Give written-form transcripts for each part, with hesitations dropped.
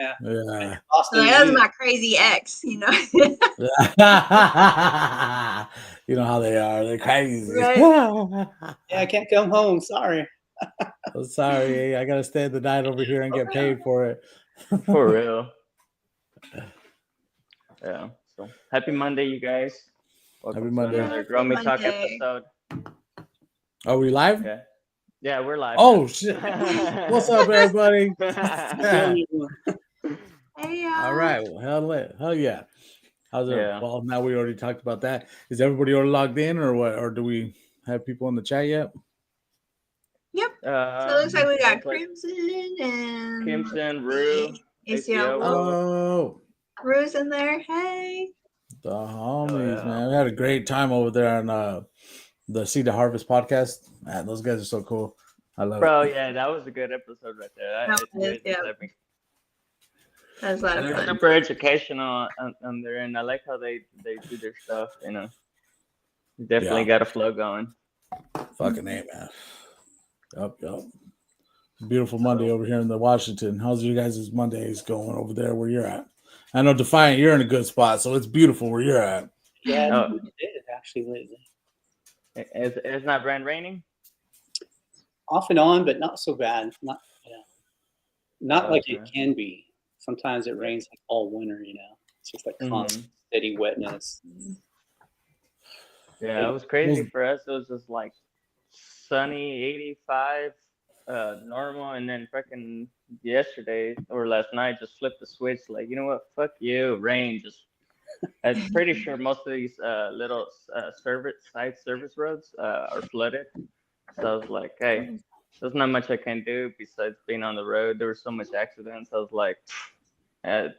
Yeah. Yeah. So that was my crazy ex, You know how they are. They're crazy. Right. Yeah, I can't come home. Sorry. I'm sorry. I got to stay the night over here and get paid for it. For real. Yeah. So happy Monday, you guys. Welcome Happy Monday. to another Grow Me Talk Monday. episode. Are we live? Yeah. Yeah, we're live. Oh, shit. What's up, everybody? Hey, y'all. All right. Well, hell yeah. How's it? Yeah. Well, now we already talked about that. Is everybody already logged in or what? Or do we have people in the chat yet? Yep. So it looks like we got looks like Crimson and Crimson, Rue, ACL. Oh, Rue's in there. Hey. the homies, yeah. man. We had a great time over there on the Seed to Harvest podcast. Man, those guys are so cool. I love Bro, it. yeah, that was a good episode right there. That was, yeah. That was a lot of They're fun. super educational on there, and I like how they do their stuff. You know, definitely got a flow going. Fucking A, man. Yup. Beautiful Monday over here in the Washington. How's you guys' Mondays going over there where you're at? I know Defiant, you're in a good spot, so it's beautiful where you're at. Yeah, it did actually lately. It's not raining? Off and on, but not so bad. Not like it can be. Sometimes it rains like all winter, you know. It's just like constant, steady wetness. Yeah, it was crazy for us. It was just like sunny, 85, normal, and then freaking yesterday or last night just flipped the switch. Like, you know what? Fuck you, rain. Just, I'm pretty sure most of these little side service roads are flooded. So I was like, hey, there's not much I can do besides being on the road. There were so much accidents. I was like, there's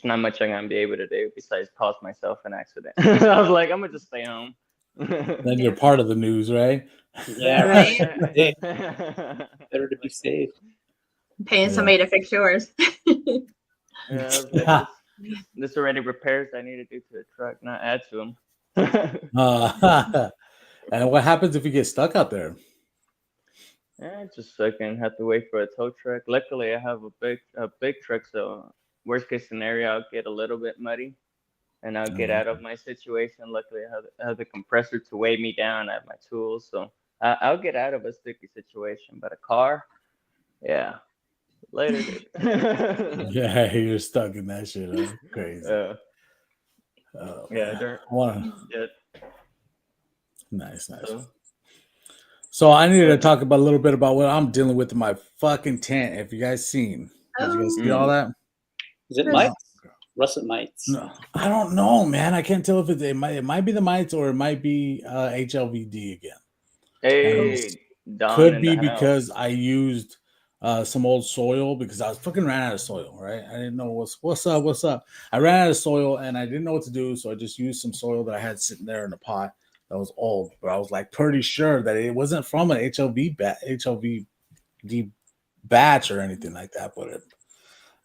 not much I'm gonna be able to do besides cause myself an accident. I was like, I'm gonna just stay home. Then you're part of the news, right? Yeah, right. Better to be safe. Paying somebody to fix yours. Yeah, this already repairs I need to do to the truck, not add to them. And what happens if you get stuck out there? Yeah, just fucking have to wait for a tow truck. Luckily, I have a big truck, so worst case scenario, I'll get a little bit muddy, and I'll get out of my situation. Luckily, I have the compressor to weigh me down. I have my tools, so I'll get out of a sticky situation. But a car, yeah, later, dude. Yeah, you're stuck in that shit. That's crazy. Nice. So I needed to talk about a little bit about what I'm dealing with in my fucking tent. Have you guys seen? Did you guys see all that? Is it mites? Russet mites. No, I don't know, man. I can't tell if it might be the mites or it might be HLVD again. Hey, could be because I used some old soil because I was fucking ran out of soil, right? I didn't know what's up. I ran out of soil and I didn't know what to do, so I just used some soil that I had sitting there in a pot that was old, but I was like pretty sure that it wasn't from an HLVD batch or anything like that, but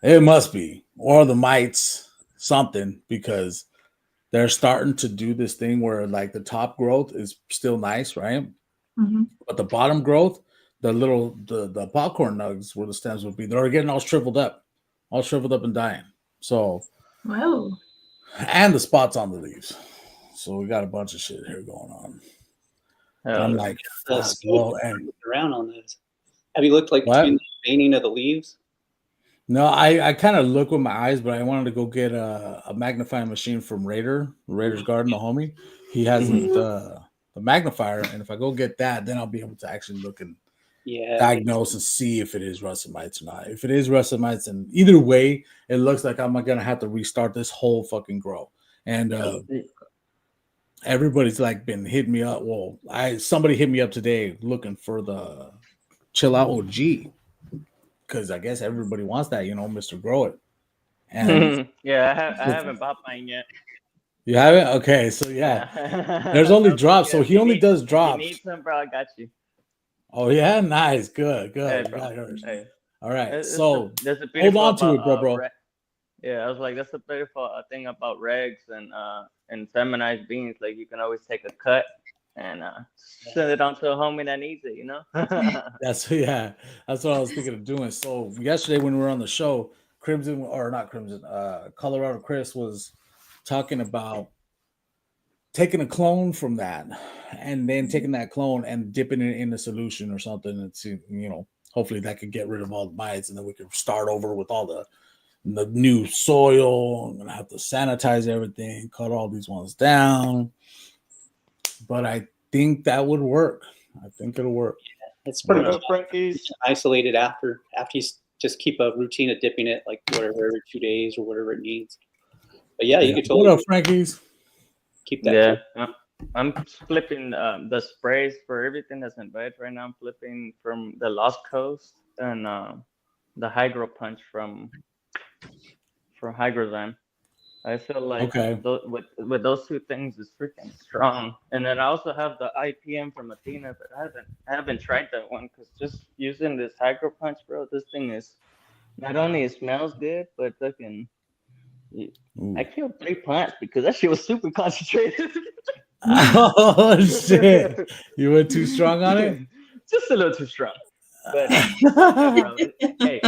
it must be, or the mites, something, because they're starting to do this thing where like the top growth is still nice, right? Mm-hmm. But the bottom growth, the popcorn nugs where the stems would be, they're getting all shriveled up and dying. So, wow, and the spots on the leaves. So we got a bunch of shit here going on. I'm like, around on this. Have you looked like between the veining of the leaves? No, I kind of look with my eyes, but I wanted to go get a magnifying machine from Raider's Garden, the homie. He has the magnifier, and if I go get that, then I'll be able to actually look and diagnose and see if it is russet mites or not. If it is russet mites, and either way, it looks like I'm gonna have to restart this whole fucking grow. And everybody's like been hitting me up. Well, somebody hit me up today looking for the Chill Out OG. Because I guess everybody wants that, Mr. Grow It. And yeah, I haven't bought mine yet. You haven't? Okay, so yeah. There's only drops, so he only does drops. If you need some, bro, I got you. Oh yeah, nice, good. Hey, bro. Got yours. Hey. All right, there's so a hold on to it, bro. Yeah, I was like, that's the beautiful thing about regs and feminized beans. Like, you can always take a cut and send it on to a homie that needs it. You know. That's what I was thinking of doing. So yesterday when we were on the show, Crimson or not Crimson, Colorado Chris was talking about taking a clone from that and then taking that clone and dipping it in a solution or something and see, hopefully that could get rid of all the mites and then we could start over with all the new soil. I'm gonna have to sanitize everything, cut all these ones down. But I think that would work. I think it'll work. Yeah, it's pretty much Frankie's isolated after you just keep a routine of dipping it like whatever every 2 days or whatever it needs. But yeah, you could totally what up, Frankie's? Keep that. Yeah, I'm flipping the sprays for everything that's in veg right now. I'm flipping from the Lost Coast and the Hydro Punch from Hygrozyme. I feel like with those two things is freaking strong. And then I also have the IPM from Athena, but I haven't tried that one because just using this Hydro Punch, bro, this thing is not only it smells good, but fucking I killed 3 plants because that shit was super concentrated. Oh shit! You went too strong on it. Just a little too strong. But hey,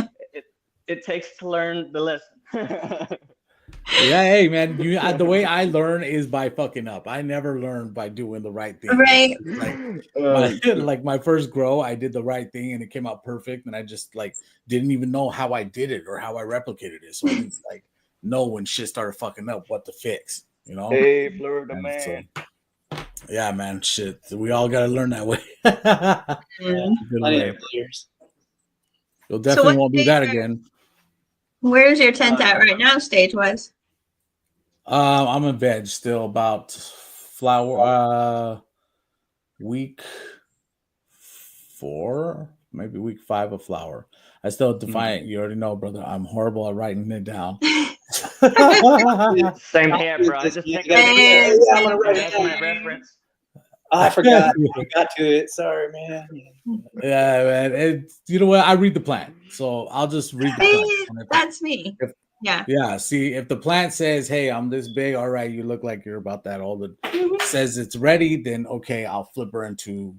it takes to learn the lesson. Yeah, hey man, the way I learn is by fucking up. I never learn by doing the right thing. Right. Like my first grow, I did the right thing and it came out perfect, and I just like didn't even know how I did it or how I replicated it. So I didn't like know when shit started fucking up what to fix. Hey, Florida man. So, yeah, man, shit. We all gotta learn that way. You'll definitely won't do that again. Where's your tent at right now, stage-wise? I'm in veg still, about flower week 4, maybe week 5 of flower. I still define it. You already know, brother. I'm horrible at writing it down. Same here, bro. I just take I'm gonna write it that's down. my reference. Oh, I forgot. I got to it. Sorry, man. Yeah, man. You know what? I read the plant, so I'll just read the plant. That's me. Yeah. See, if the plant says, "Hey, I'm this big," all right, you look like you're about that old. Says it's ready, then okay, I'll flip her into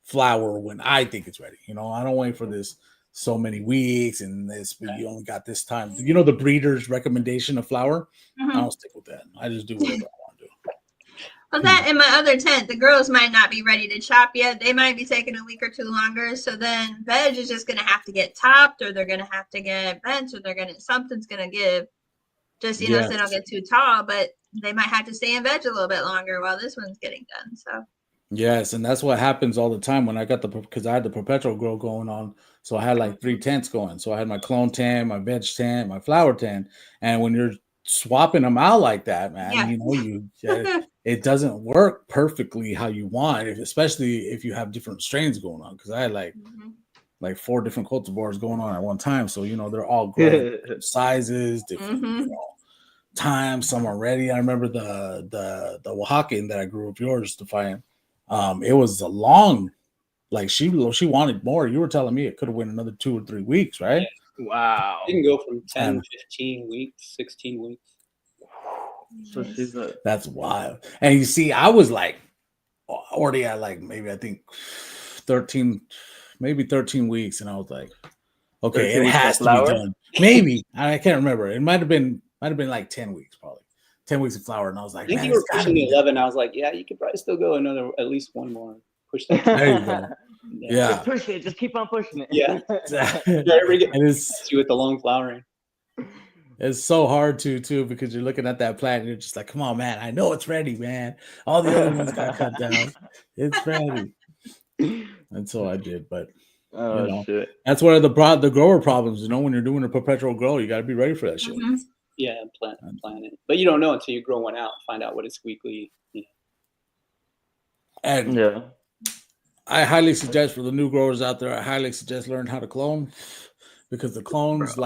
flower when I think it's ready. I don't wait for this so many weeks and this, but you only got this time. The breeder's recommendation of flower. I don't stick with that. I just do whatever I want to do. Well, that in my other tent, the girls might not be ready to chop yet. They might be taking a week or 2 longer. So then veg is just going to have to get topped, or they're going to have to get bent, or something's going to give. Just, so they don't get too tall, but they might have to stay in veg a little bit longer while this one's getting done. So. Yes, and that's what happens all the time when I got because I had the perpetual grow going on. So I had like 3 tents going. So I had my clone tent, my veg tent, my flower tent. And when you're swapping them out like that, man, it doesn't work perfectly how you want, especially if you have different strains going on. Because I had like 4 different cultivars going on at one time. So they're all growing different sizes, different times. Some are ready. I remember the Oaxacan that I grew up yours to find. It was a long, like she wanted more. You were telling me it could have went another 2 or 3 weeks, right? Wow. You can go from 10, 15 weeks, 16 weeks. So that's wild. And you see, I was like already at like maybe I think 13 weeks, and I was like, okay, it has to be done. Maybe I can't remember. It might have been like 10 weeks, probably 10 weeks of flower, and I was like, I think you were pushing the 11. I was like, yeah, you could probably still go at least 1 more. Push that. There you go. Yeah. Just push it. Just keep on pushing it. Yeah. It's with the long flowering. It's so hard too because you're looking at that plant and you're just like, come on, man. I know it's ready, man. All the other ones got cut down. It's ready. And so I did, but shit. That's one of the grower problems. When you're doing a perpetual grow, you got to be ready for that shit. Yeah, plant it, but you don't know until you grow one out, find out what it's weekly. And I highly suggest for the new growers out there, I highly suggest learn how to clone, because the clones,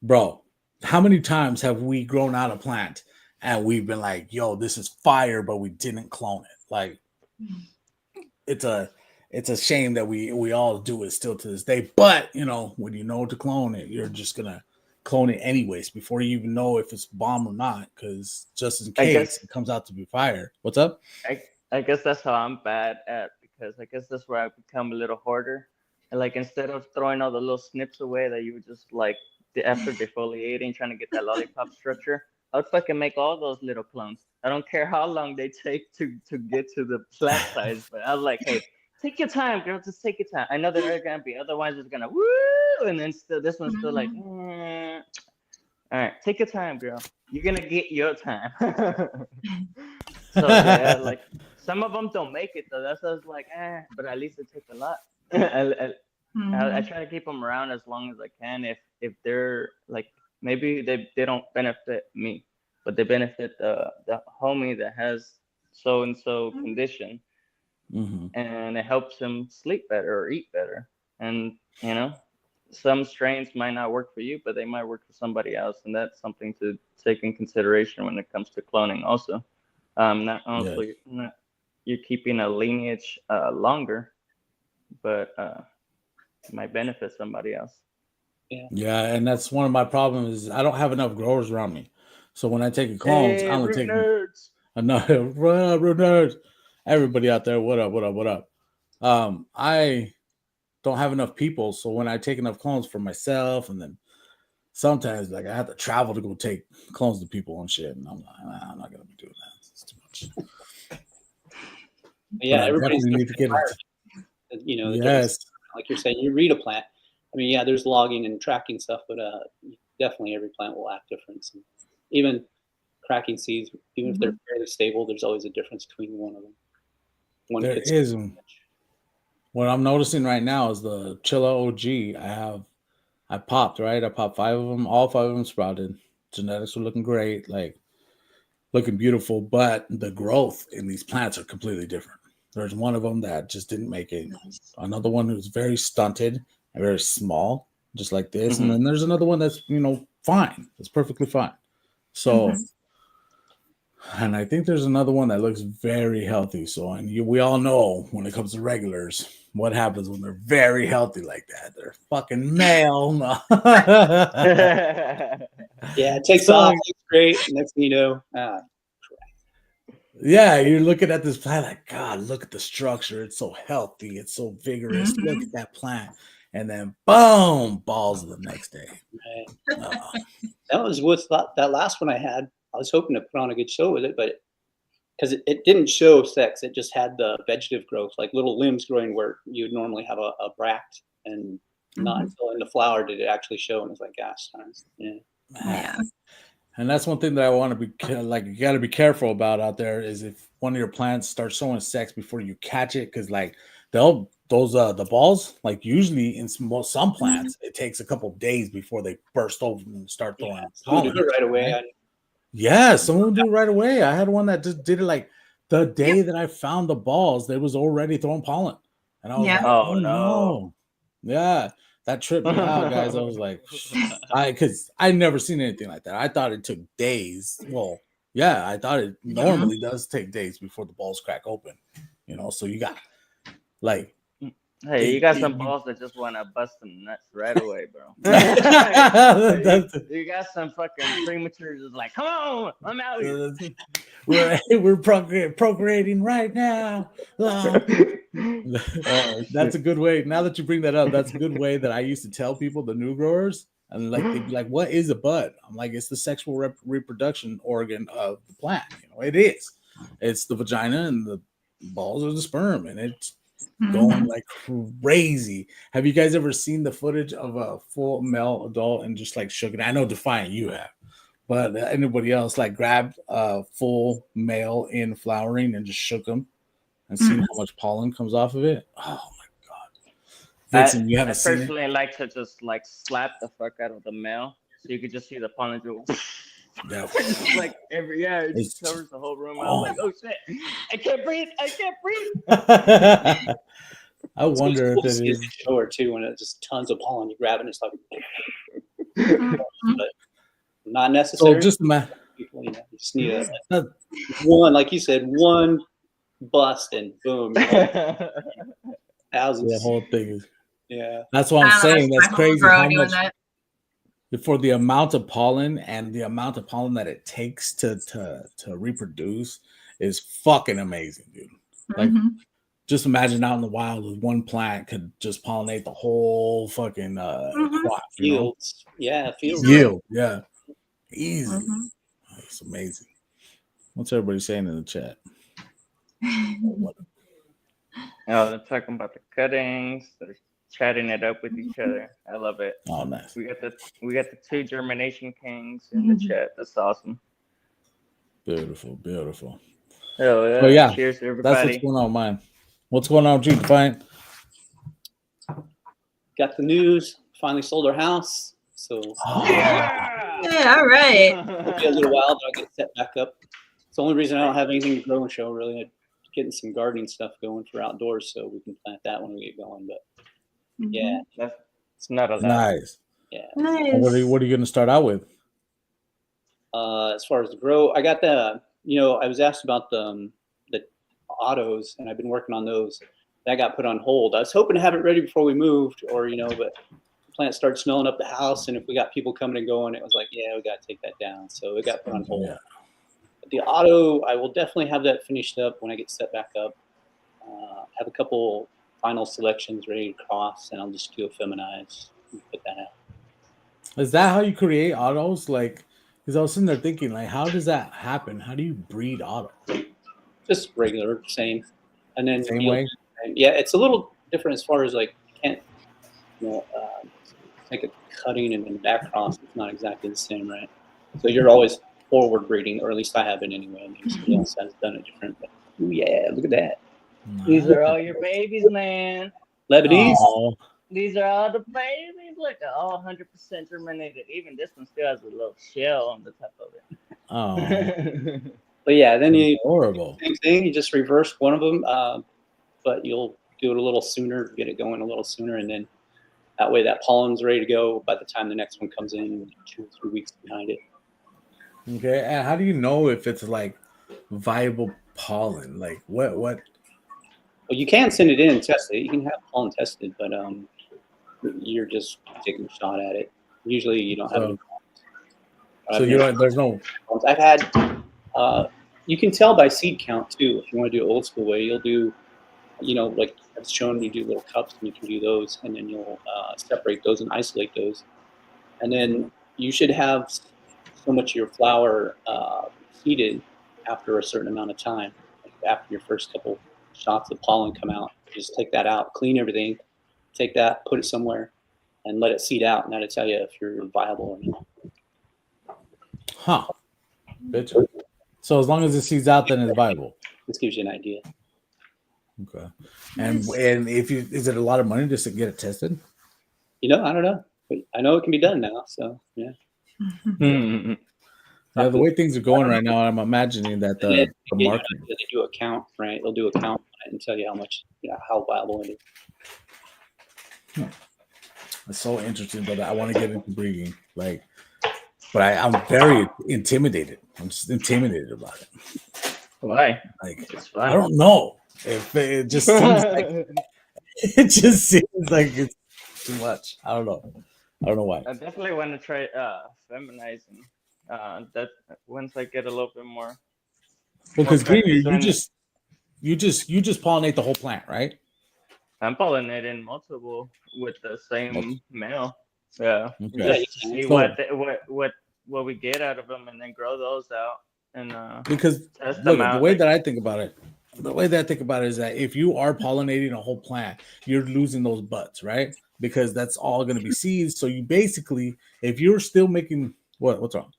bro, how many times have we grown out a plant and we've been like, yo, this is fire, but we didn't clone it? Like, it's a shame that we all do it still to this day. But when you know to clone it, you're just gonna clone it anyways before you even know if it's bomb or not, because just in case it comes out to be fire. What's up? I guess that's how I'm bad at, because I guess that's where I become a little hoarder. And like instead of throwing all the little snips away that you would just like after defoliating, trying to get that lollipop structure, I would fucking make all those little clones. I don't care how long they take to get to the plant size, but I was like, hey, take your time, girl. Just take your time. I know there are gonna be otherwise it's gonna woo, and then still this one's still like, all right, take your time, girl. You're gonna get your time. So yeah, like some of them don't make it though. That's why I was like, but at least it took a lot. I try to keep them around as long as I can. If they're like, maybe they don't benefit me, but they benefit the homie that has so and so condition, and it helps him sleep better or eat better. And you know, some strains might not work for you, but they might work for somebody else, and that's something to take in consideration when it comes to cloning. Also, not only you're keeping a lineage longer, but it might benefit somebody else. Yeah, and that's one of my problems is I don't have enough growers around me. So when I take a clones, I only take nerds. Nerds. Everybody out there, what up? I don't have enough people, so when I take enough clones for myself, and then sometimes like I have to travel to go take clones to people and shit, and I'm like, I'm not gonna be doing that. It's too much. Yeah, everybody need to get it. You know, yes, like you're saying, you read a plant. I mean, yeah, there's logging and tracking stuff, but definitely every plant will act different. And even cracking seeds, even if they're fairly stable, there's always a difference between one of them. There is. What I'm noticing right now is the Chilla OG. I popped 5 of them. All 5 of them sprouted. Genetics were looking great, like looking beautiful, but the growth in these plants are completely different. There's one of them that just didn't make it. Another one who's very stunted and very small, just like this. And then there's another one that's, fine. It's perfectly fine. So, and I think there's another one that looks very healthy. So, and we all know when it comes to regulars, what happens when they're very healthy like that. They're fucking male. Yeah, it takes off. It's great. Next thing you know, yeah, you're looking at this plant like, God, look at the structure. It's so healthy. It's so vigorous. Look at that plant. And then, boom, balls the next day. Right. That was with that last one I had. I was hoping to put on a good show with it, but because it didn't show sex, it just had the vegetative growth, like little limbs growing where you would normally have a bract, and not until in the flower did it actually show. And it's like, gosh, yeah. And that's one thing that I want to be like, you got to be careful about out there is if one of your plants starts showing sex before you catch it, because like the balls, like usually in some plants, it takes a couple of days before they burst open and start throwing. Some do it right away. Right? Yeah, some of them do it right away. I had one that just did it like the day that I found the balls, they was already throwing pollen, and I was like, oh no, yeah. That tripped me out, guys. I was like, because I never seen anything like that. I thought it took days. Well, yeah, I thought it normally does take days before the balls crack open. So you got like, hey, you got some balls that just want to bust some nuts right away, bro. you got some fucking premature, just like, come on, I'm out here. We're procreating right now. That's a good way. Now that you bring that up, that's a good way that I used to tell people, the new growers, and like they'd be like, "What is a bud?" I'm like, "It's the sexual reproduction organ of the plant. It is. It's the vagina, and the balls are the sperm, and it's going like crazy." Have you guys ever seen the footage of a full male adult and just like shook it? I know Defiant, you have. But anybody else like grabbed a full male in flowering and just shook them and seen how much pollen comes off of it? Oh my God. Vixen, you haven't seen it? I personally like to just like slap the fuck out of the male so you could just see the pollen go like it just covers the whole room. I was like, oh shit, I can't breathe. I wonder if it is shower too when it's just tons of pollen. You grab it and it's like but not necessary. So just people, you just need one, like you said, one bust and boom. Thousands. The whole thing is. Yeah. That's what I'm saying. That's crazy. How much for the amount of pollen and the amount of pollen that it takes to reproduce is fucking amazing, dude. Like, just imagine out in the wild with one plant could just pollinate the whole fucking crop. Fields. Yeah, fields. Yield. Yeah. Easy. It's amazing. What's everybody saying in the chat? Oh, they're talking about the cuttings. They're chatting it up with each other. I love it. Oh, nice. We got the 2 germination kings in the chat. That's awesome. Beautiful, beautiful. Oh yeah. Cheers, everybody. That's what's going on with mine. What's going on with you, Defiant? Got the news. Finally sold our house. So yeah, all right. It'll be a little while, but I'll get set back up. It's the only reason I don't have anything to grow and show, really. I'm getting some gardening stuff going for outdoors, so we can plant that when we get going. But yeah, it's not a lot. Nice. Yeah. Nice. What are you going to start out with? As far as the grow, I got the. I was asked about the autos, and I've been working on those. That got put on hold. I was hoping to have it ready before we moved, but the plant started smelling up the house, and if we got people coming and going, it was like, yeah, we got to take that down. So it got put on hold. Yeah. But the auto, I will definitely have that finished up when I get set back up. Have a couple final selections ready to cross, and I'll just do a feminize and put that out. Is that how you create autos? Like, because I was sitting there thinking, like, how does that happen? How do you breed auto? Just regular, same. And then same way? Yeah, it's a little different as far as like you can't, make a cutting and then back cross. It's not exactly the same, right? So you're always forward breeding, or at least I have it anyway. Maybe somebody else has done it different. But, ooh, yeah, look at that. These are all your babies, man. Lebanese. Oh. These are all the babies. Look, they're all 100% germinated. Even this one still has a little shell on the top of it. Oh. But yeah, then horrible. Same thing. You just reverse one of them, but you'll do it a little sooner, get it going a little sooner, and then that way that pollen's ready to go by the time the next one comes in, 2 or 3 weeks behind it. Okay, and how do you know if it's like viable pollen? Like what? Well, you can send it in and test it. You can have pollen tested, but you're just taking a shot at it. Usually, you don't have any problems. So you don't. There's no. I've had. You can tell by seed count too. If you want to do it old school way, you'll do, like I've shown, you do little cups, and you can do those, and then you'll separate those and isolate those, and then you should have so much of your flower seeded after a certain amount of time. Like after your first couple shots of pollen come out, just take that out, clean everything, take that, put it somewhere, and let it seed out, and that'll tell you if you're viable or not. Huh. Bitch. So as long as it seeds out, then it's viable. This gives you an idea. Okay. And if you, is it a lot of money just to get it tested? I don't know. But I know it can be done now. So yeah. Yeah, the way things are going right now, I'm imagining that the market. They do a count, right? They'll do a count and tell you how much, how viable it is. It's so interesting, but I want to get into breeding, but I'm very intimidated. I'm just intimidated about it. Why? I don't know. If it just seems like it's too much. I don't know why. I definitely want to try feminizing. That once I get a little bit more. Because green, you just pollinate the whole plant, right? I'm pollinating multiple with the same male. Yeah. Okay. Just see what we get out of them, and then grow those out. And because test look, them out. the way that I think about it is that if you are pollinating a whole plant, you're losing those buds, right? Because that's all going to be seeds. So you basically, if you're still making what's wrong?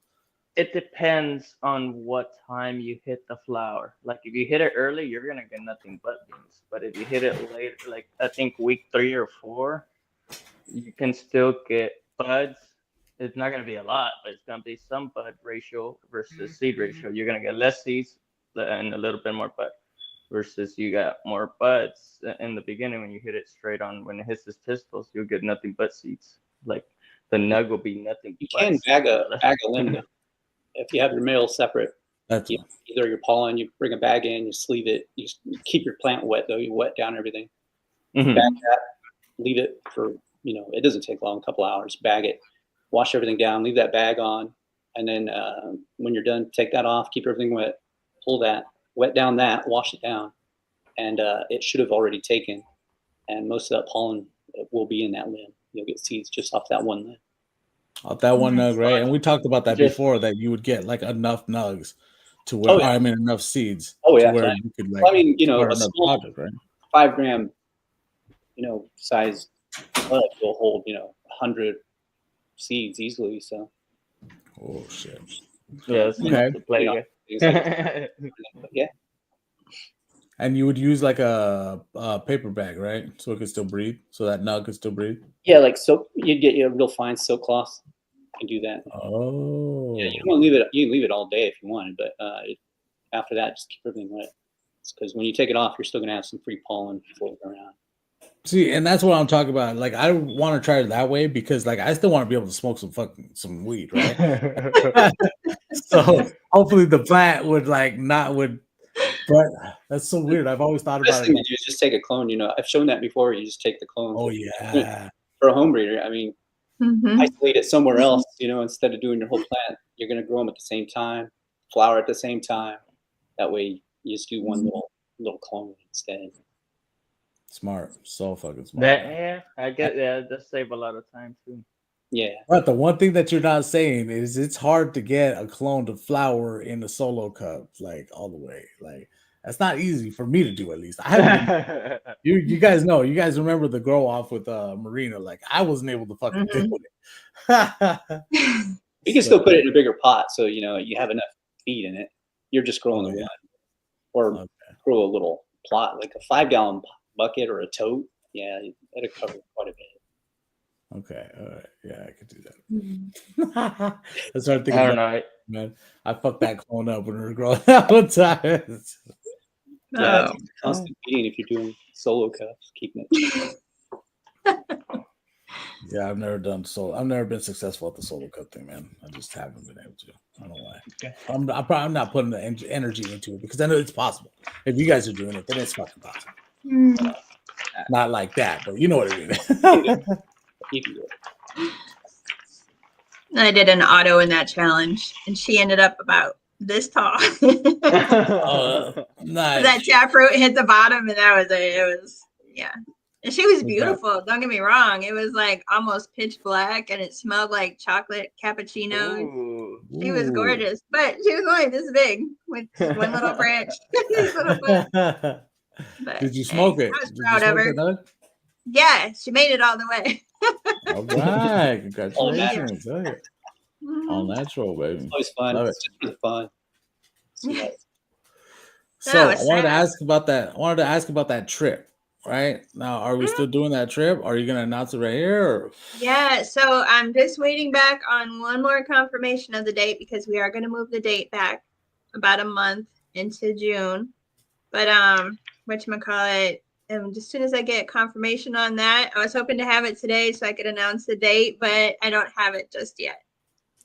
It depends on what time you hit the flower. Like if you hit it early, you're gonna get nothing but beans. But if you hit it later, like I think week 3 or 4, you can still get buds. It's not gonna be a lot, but it's gonna be some bud ratio versus seed ratio. You're gonna get less seeds and a little bit more bud, versus you got more buds in the beginning when you hit it straight on. When it hits the testals, you'll get nothing but seeds. Like the nug will be nothing. You can bag a limb. If you have your male separate, either your pollen, you bring a bag in, you sleeve it, you keep your plant wet though, you wet down everything. Mm-hmm. Bag that, leave it for, it doesn't take long, a couple hours, bag it, wash everything down, leave that bag on, and then when you're done, take that off, keep everything wet, pull that, wet down that, wash it down, and it should have already taken. And most of that pollen will be in that limb. You'll get seeds just off that one limb. Off that one nug, right? And we talked about that Just- before, that you would get like enough nugs to where, I mean, enough seeds to where you could like. I mean, start a another small project, right? 5 gram, size bud will hold 100 seeds easily. So. Oh shit. Yeah, Okay. the plague. Yeah. And you would use like a paper bag, right? So it could still breathe, so that nug could still breathe. Yeah, like soap. You'd get a real fine silk cloth and do that. Oh. Yeah, you can leave it. You can leave it all day if you wanted, but after that, just keep everything wet. Because when you take it off, you're still gonna have some free pollen floating around. See, and that's what I'm talking about. Like, I want to try it that way because, like, I still want to be able to smoke some weed, right? So hopefully the plant would but that's so weird. I've always thought The best about thing it. to do is just take a clone. I've shown that before. You just take the clone. Oh yeah. For a home breeder, I mean, Mhm. isolate it somewhere else. Instead of doing your whole plant, you're gonna grow them at the same time, flower at the same time. That way, you just do one little clone instead. Smart, so fucking smart. I get. Yeah, it does save a lot of time too. Yeah. But the one thing that you're not saying is it's hard to get a clone to flower in the solo cup, like all the way. Like that's not easy for me to do, at least. I haven't. You guys know. You guys remember the grow off with Marina? Like I wasn't able to fucking do it. You can still put it in a bigger pot, so you have enough feed in it. You're just growing the one, or grow a little plot, like a 5-gallon bucket or a tote. Yeah, that'll cover quite a bit. Okay, all right, yeah, I could do that. I started thinking. I don't know, man. I fucked that clone up when we were growing up one time. Yeah, it's constant feeding if you're doing solo cups, keeping it. Yeah, I've never been successful at the solo cup thing, man. I just haven't been able to. I don't know why. Okay. I'm not putting the energy into it because I know it's possible. If you guys are doing it, then it's fucking possible. Not like that, but you know what I mean. You can do it. I did an auto in that challenge, and she ended up about this tall. Nice. That taproot hit the bottom, and that was it. It was, yeah. And she was beautiful. Don't get me wrong. It was like almost pitch black, and it smelled like chocolate cappuccino. Ooh. She was gorgeous, but she was only this big with one little branch. This little butt. But, did you smoke it? I was proud of her. It, yeah, she made it all the way. All right, congratulations! All natural, baby. It's always fun. It's just for the fun. So I wanted to ask about that. I wanted to ask about that trip. Right now, are we still doing that trip? Are you going to announce it right here? Or? Yeah, so I'm just waiting back on one more confirmation of the date because we are going to move the date back about a month into June. But whatchamacallit, as soon as I get confirmation on that, I was hoping to have it today so I could announce the date, but I don't have it just yet.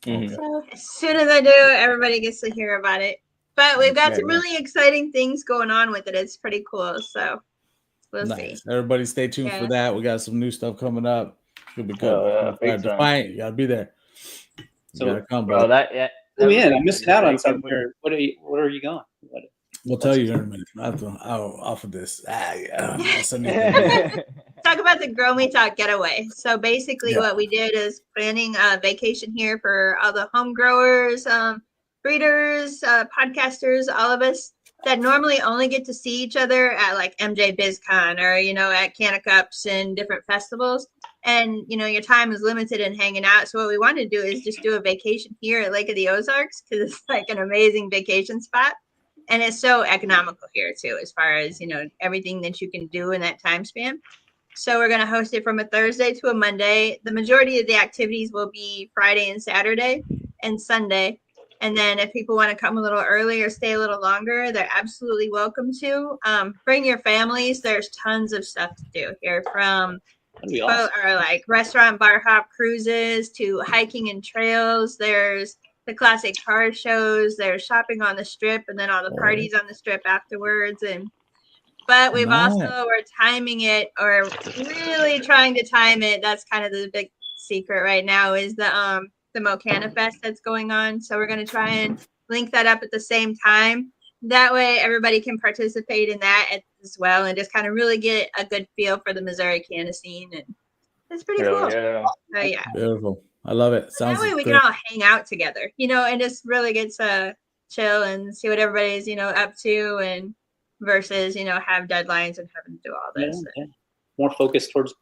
Mm-hmm. So as soon as I do, everybody gets to hear about it. But we've got some really exciting things going on with it. It's pretty cool. So we'll see. Everybody stay tuned for that. We got some new stuff coming up. It'll be good. Defiant, you gotta be there. So, gotta come, bro. I'm missing out on something here. What are you going? We'll tell you in a minute. I'll offer this. Talk about the Grow Me Talk getaway. So basically what we did is planning a vacation here for all the home growers, breeders, podcasters, all of us that normally only get to see each other at like MJ BizCon or, at Canna Cups and different festivals. And, your time is limited in hanging out. So what we wanted to do is just do a vacation here at Lake of the Ozarks because it's like an amazing vacation spot. And it's so economical here too, as far as, everything that you can do in that time span. So we're going to host it from a Thursday to a Monday. The majority of the activities will be Friday and Saturday and Sunday. And then if people want to come a little early or stay a little longer, they're absolutely welcome to. Bring your families. There's tons of stuff to do here, from or like restaurant bar hop cruises to hiking and trails. There's the classic car shows. There's shopping on the strip, and then all the parties on the strip afterwards. But we've we're timing it, or really trying to time it. That's kind of the big secret right now is the Mocana Fest that's going on. So we're going to try and link that up at the same time. That way everybody can participate in that at as well, and just kind of really get a good feel for the Missouri Canna scene, and it's pretty Hell cool. yeah. So yeah, Beautiful. I love it. that way we great. can all hang out together, and just really get to chill and see what everybody's up to, and versus have deadlines and having to do all this. Yeah. More focused towards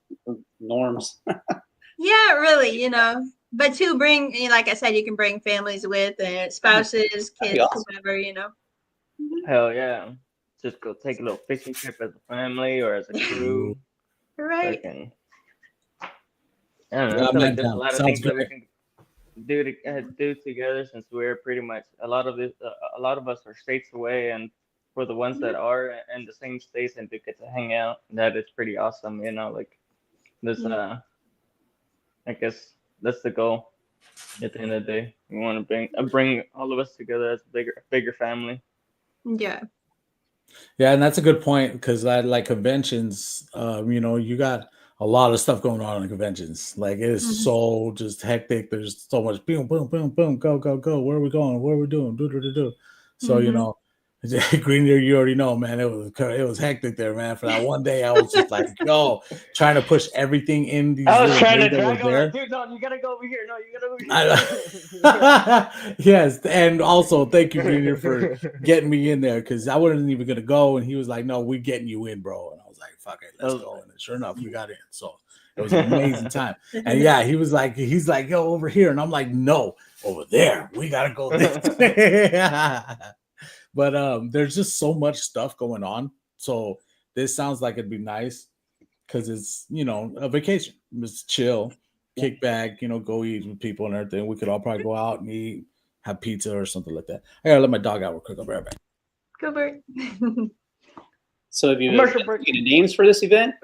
norms. Yeah, really, but to bring, like I said, you can bring families with and spouses, kids, awesome. whoever, Hell yeah. Just go take a little fishing trip as a family or as a crew. Right. Fucking, I don't know. I feel like there's a lot of things that we can do together, since we're pretty much a lot of us are states away, and for the ones that are in the same states and to get to hang out, that is pretty awesome. Like this. I guess that's the goal. At the end of the day, we want to bring all of us together as a bigger family. Yeah. Yeah, and that's a good point, because I like conventions. You got a lot of stuff going on in conventions. Like, it is so just hectic. There's so much boom, boom, boom, boom, go, go, go. Where are we going? What are we doing? Do. So Green Year, you already know, man. It was hectic there, man. For that one day, I was just like, trying to push everything in these. I was trying to drag on like, dude, no, you gotta go over here. No, you gotta over here. Yes, and also thank you, Green Year, for getting me in there, because I wasn't even gonna go, and he was like, "No, we're getting you in, bro." And I was like, "Fuck it, let's go." And sure enough, we got in. So it was an amazing time. And yeah, he's like, "Yo, over here," and I'm like, "No, over there. We gotta go there." But there's just so much stuff going on. So this sounds like it'd be nice, because it's, a vacation. It's chill, kick back, go eat with people and everything. We could all probably go out and eat, have pizza or something like that. I gotta let my dog out real quick. I'll be right back. Go Bert. So have you any names for this event?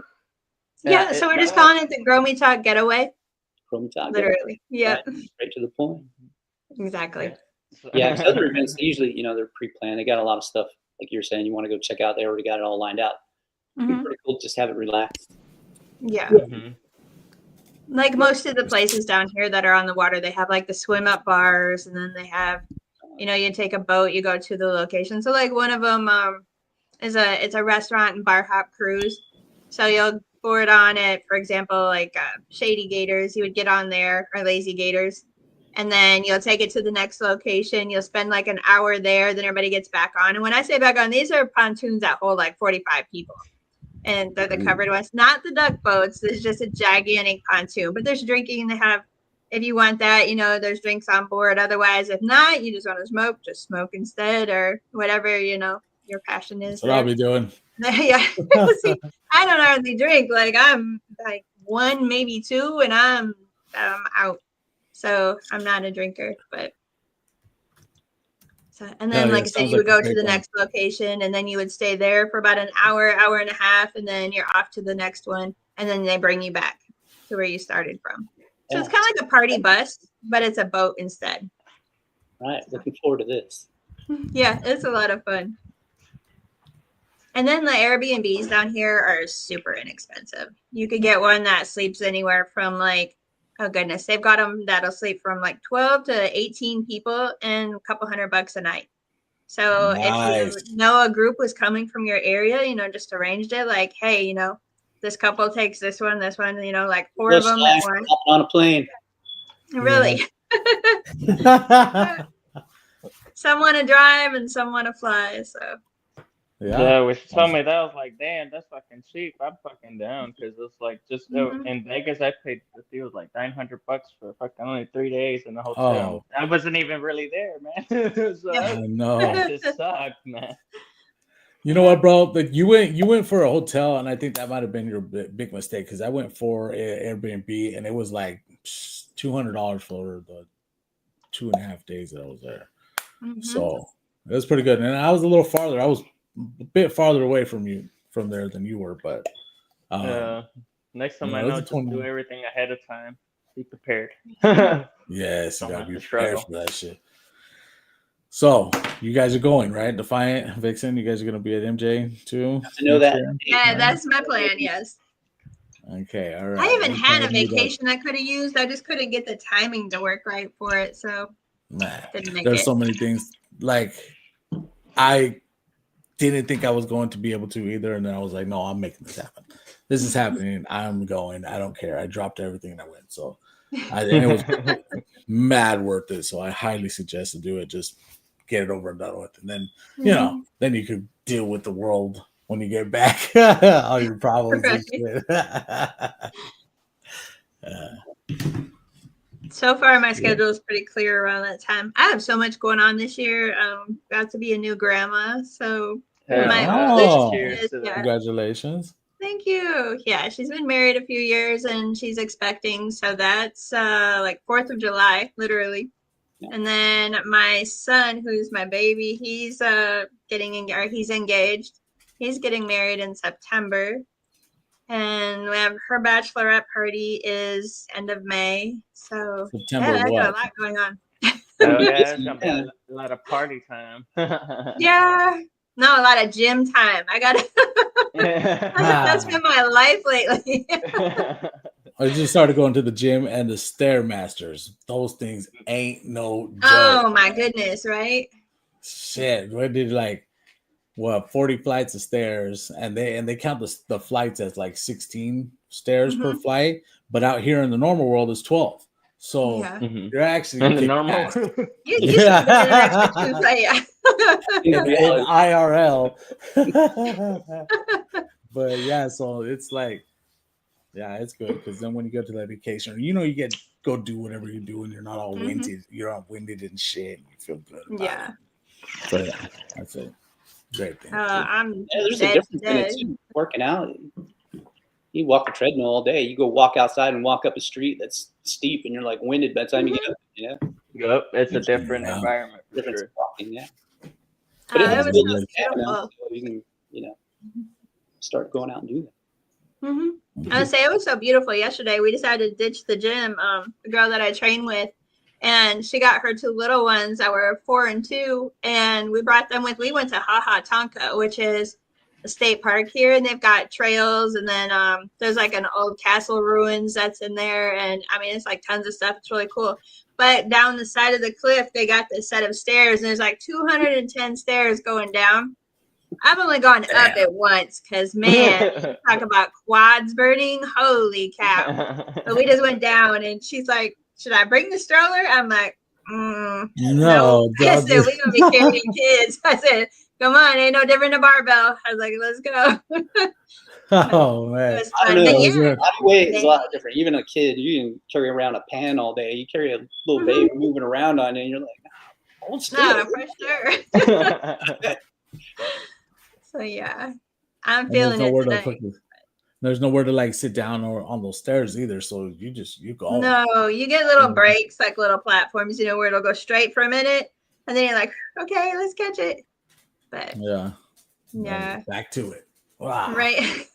Yeah, so we're just calling it the Grow Me Talk Getaway. Grow Me Talk. Literally. Yeah. Straight to the point. Exactly. Yeah, because other events, usually, they're pre-planned. They got a lot of stuff, like you're saying, you want to go check out. They already got it all lined out. It'd be pretty cool to just have it relaxed. Yeah. Like most of the places down here that are on the water, they have like the swim up bars, and then they have, you take a boat, you go to the location. So like one of them it's a restaurant and bar hop cruise. So you'll board on it, for example, like Shady Gators, you would get on there, or Lazy Gators. And then you'll take it to the next location. You'll spend like an hour there. Then everybody gets back on. And when I say back on, these are pontoons that hold like 45 people. And they're the covered ones, not the duck boats. There's just a gigantic pontoon. But there's drinking. They have, if you want that, there's drinks on board. Otherwise, if not, you just want to smoke, just smoke instead, or whatever, your passion is. That's what I'll be doing. Yeah. See, I don't hardly drink. Like, I'm like one, maybe two, and I'm out. So I'm not a drinker, but and then like I said, you would go to the next location, and then you would stay there for about an hour, hour and a half, and then you're off to the next one, and then they bring you back to where you started from. So it's kind of like a party bus, but it's a boat instead. Right. Looking forward to this. Yeah, it's a lot of fun. And then the Airbnbs down here are super inexpensive. You could get one that sleeps anywhere from like, oh goodness, they've got them that'll sleep from like 12 to 18 people and a couple $100 a night. So if you know a group was coming from your area, just arranged it like, hey, this couple takes this one, like four of them at once. On a plane. Really. Yeah. Some want to drive and some want to fly. So. Yeah, when she told me that, I was like, damn, that's fucking cheap. I'm fucking down, because it's like just in Vegas, I paid, it was like $900 for fucking only 3 days in the hotel. I wasn't even really there, man. So I know. It just sucked, man. You know what, bro? Like you went for a hotel, and I think that might have been your big mistake, because I went for Airbnb, and it was like $200 for the 2.5 days that I was there. So it was pretty good, and I was a little farther. I was a bit farther away from there than you were, but next time I know, just do everything ahead of time. Be prepared. Yes, you gotta be prepared for that shit. So you guys are going, right? Defiant, Vixen, you guys are gonna be at MJ too? I know that. Yeah, that's my plan. Yes. Okay, all right. I even had a vacation I could have used. I just couldn't get the timing to work right for it, so there's so many things. Like I didn't think I was going to be able to either. And then I was like, no, I'm making this happen. This is happening. I'm going. I don't care. I dropped everything and I went. So and it was mad worth it. So I highly suggest to do it. Just get it over and done with. And then, you know, then you could deal with the world when you get back. All your problems and shit. So far, my schedule is pretty clear around that time. I have so much going on this year. Got to be a new grandma, so my oldest is, congratulations. Thank you. Yeah, she's been married a few years and she's expecting, so that's like 4th of July, literally. Yeah. And then my son, who's my baby, he's he's engaged. He's getting married in September. And we have her bachelorette party is end of May. So September, I got a lot going on. Oh yeah, it's gonna be a lot of party time. Yeah. No, a lot of gym time. I gotta that's been my life lately. I just started going to the gym and the Stairmasters. Those things ain't no joke. Oh my goodness, right? Shit. We did like 40 flights of stairs, and they count the flights as like 16 stairs per flight, but out here in the normal world is 12. So you're actually in the normal. In IRL. But yeah, so it's like, yeah, it's good because then when you go to that vacation, you know, you go do whatever you do, and you're not all winded. You're all winded and shit. And you feel good. About it. So yeah, that's it. Great thing. There's a difference in it too. Working out. You walk a treadmill all day. You go walk outside and walk up a street that's steep, and you're like winded by the time you get up. You know. Yep, it's a different environment for sure. Walking, yeah. But it was so you can, you know, start going out and do that. I would say it was so beautiful. Yesterday, we decided to ditch the gym. The girl that I train with, and she got her 2 little ones that were 4 and 2, and we brought them with. We went to Tonka, which is a state park here, and they've got trails, and then there's like an old castle ruins that's in there, and I mean it's like tons of stuff. It's really cool. But down the side of the cliff, they got this set of stairs, and there's like 210 stairs going down. I've only gone up it once because, man, talk about quads burning. Holy cow. But we just went down, and she's like, should I bring the stroller? I'm like, no. I said, we're going to be carrying kids. I said, come on, ain't no different than a barbell. I was like, let's go. Oh, man. I don't know. Body weight is a lot different. Even a kid, you can carry around a pan all day. You carry a little baby moving around on it, and you're like, hold still. No, for sure. So, yeah, I'm feeling it tonight. There's nowhere to like sit down or on those stairs either. So you go. No, you get little breaks, like little platforms, you know, where it'll go straight for a minute. And then you're like, okay, let's catch it. But yeah. Back to it. Wow. Right.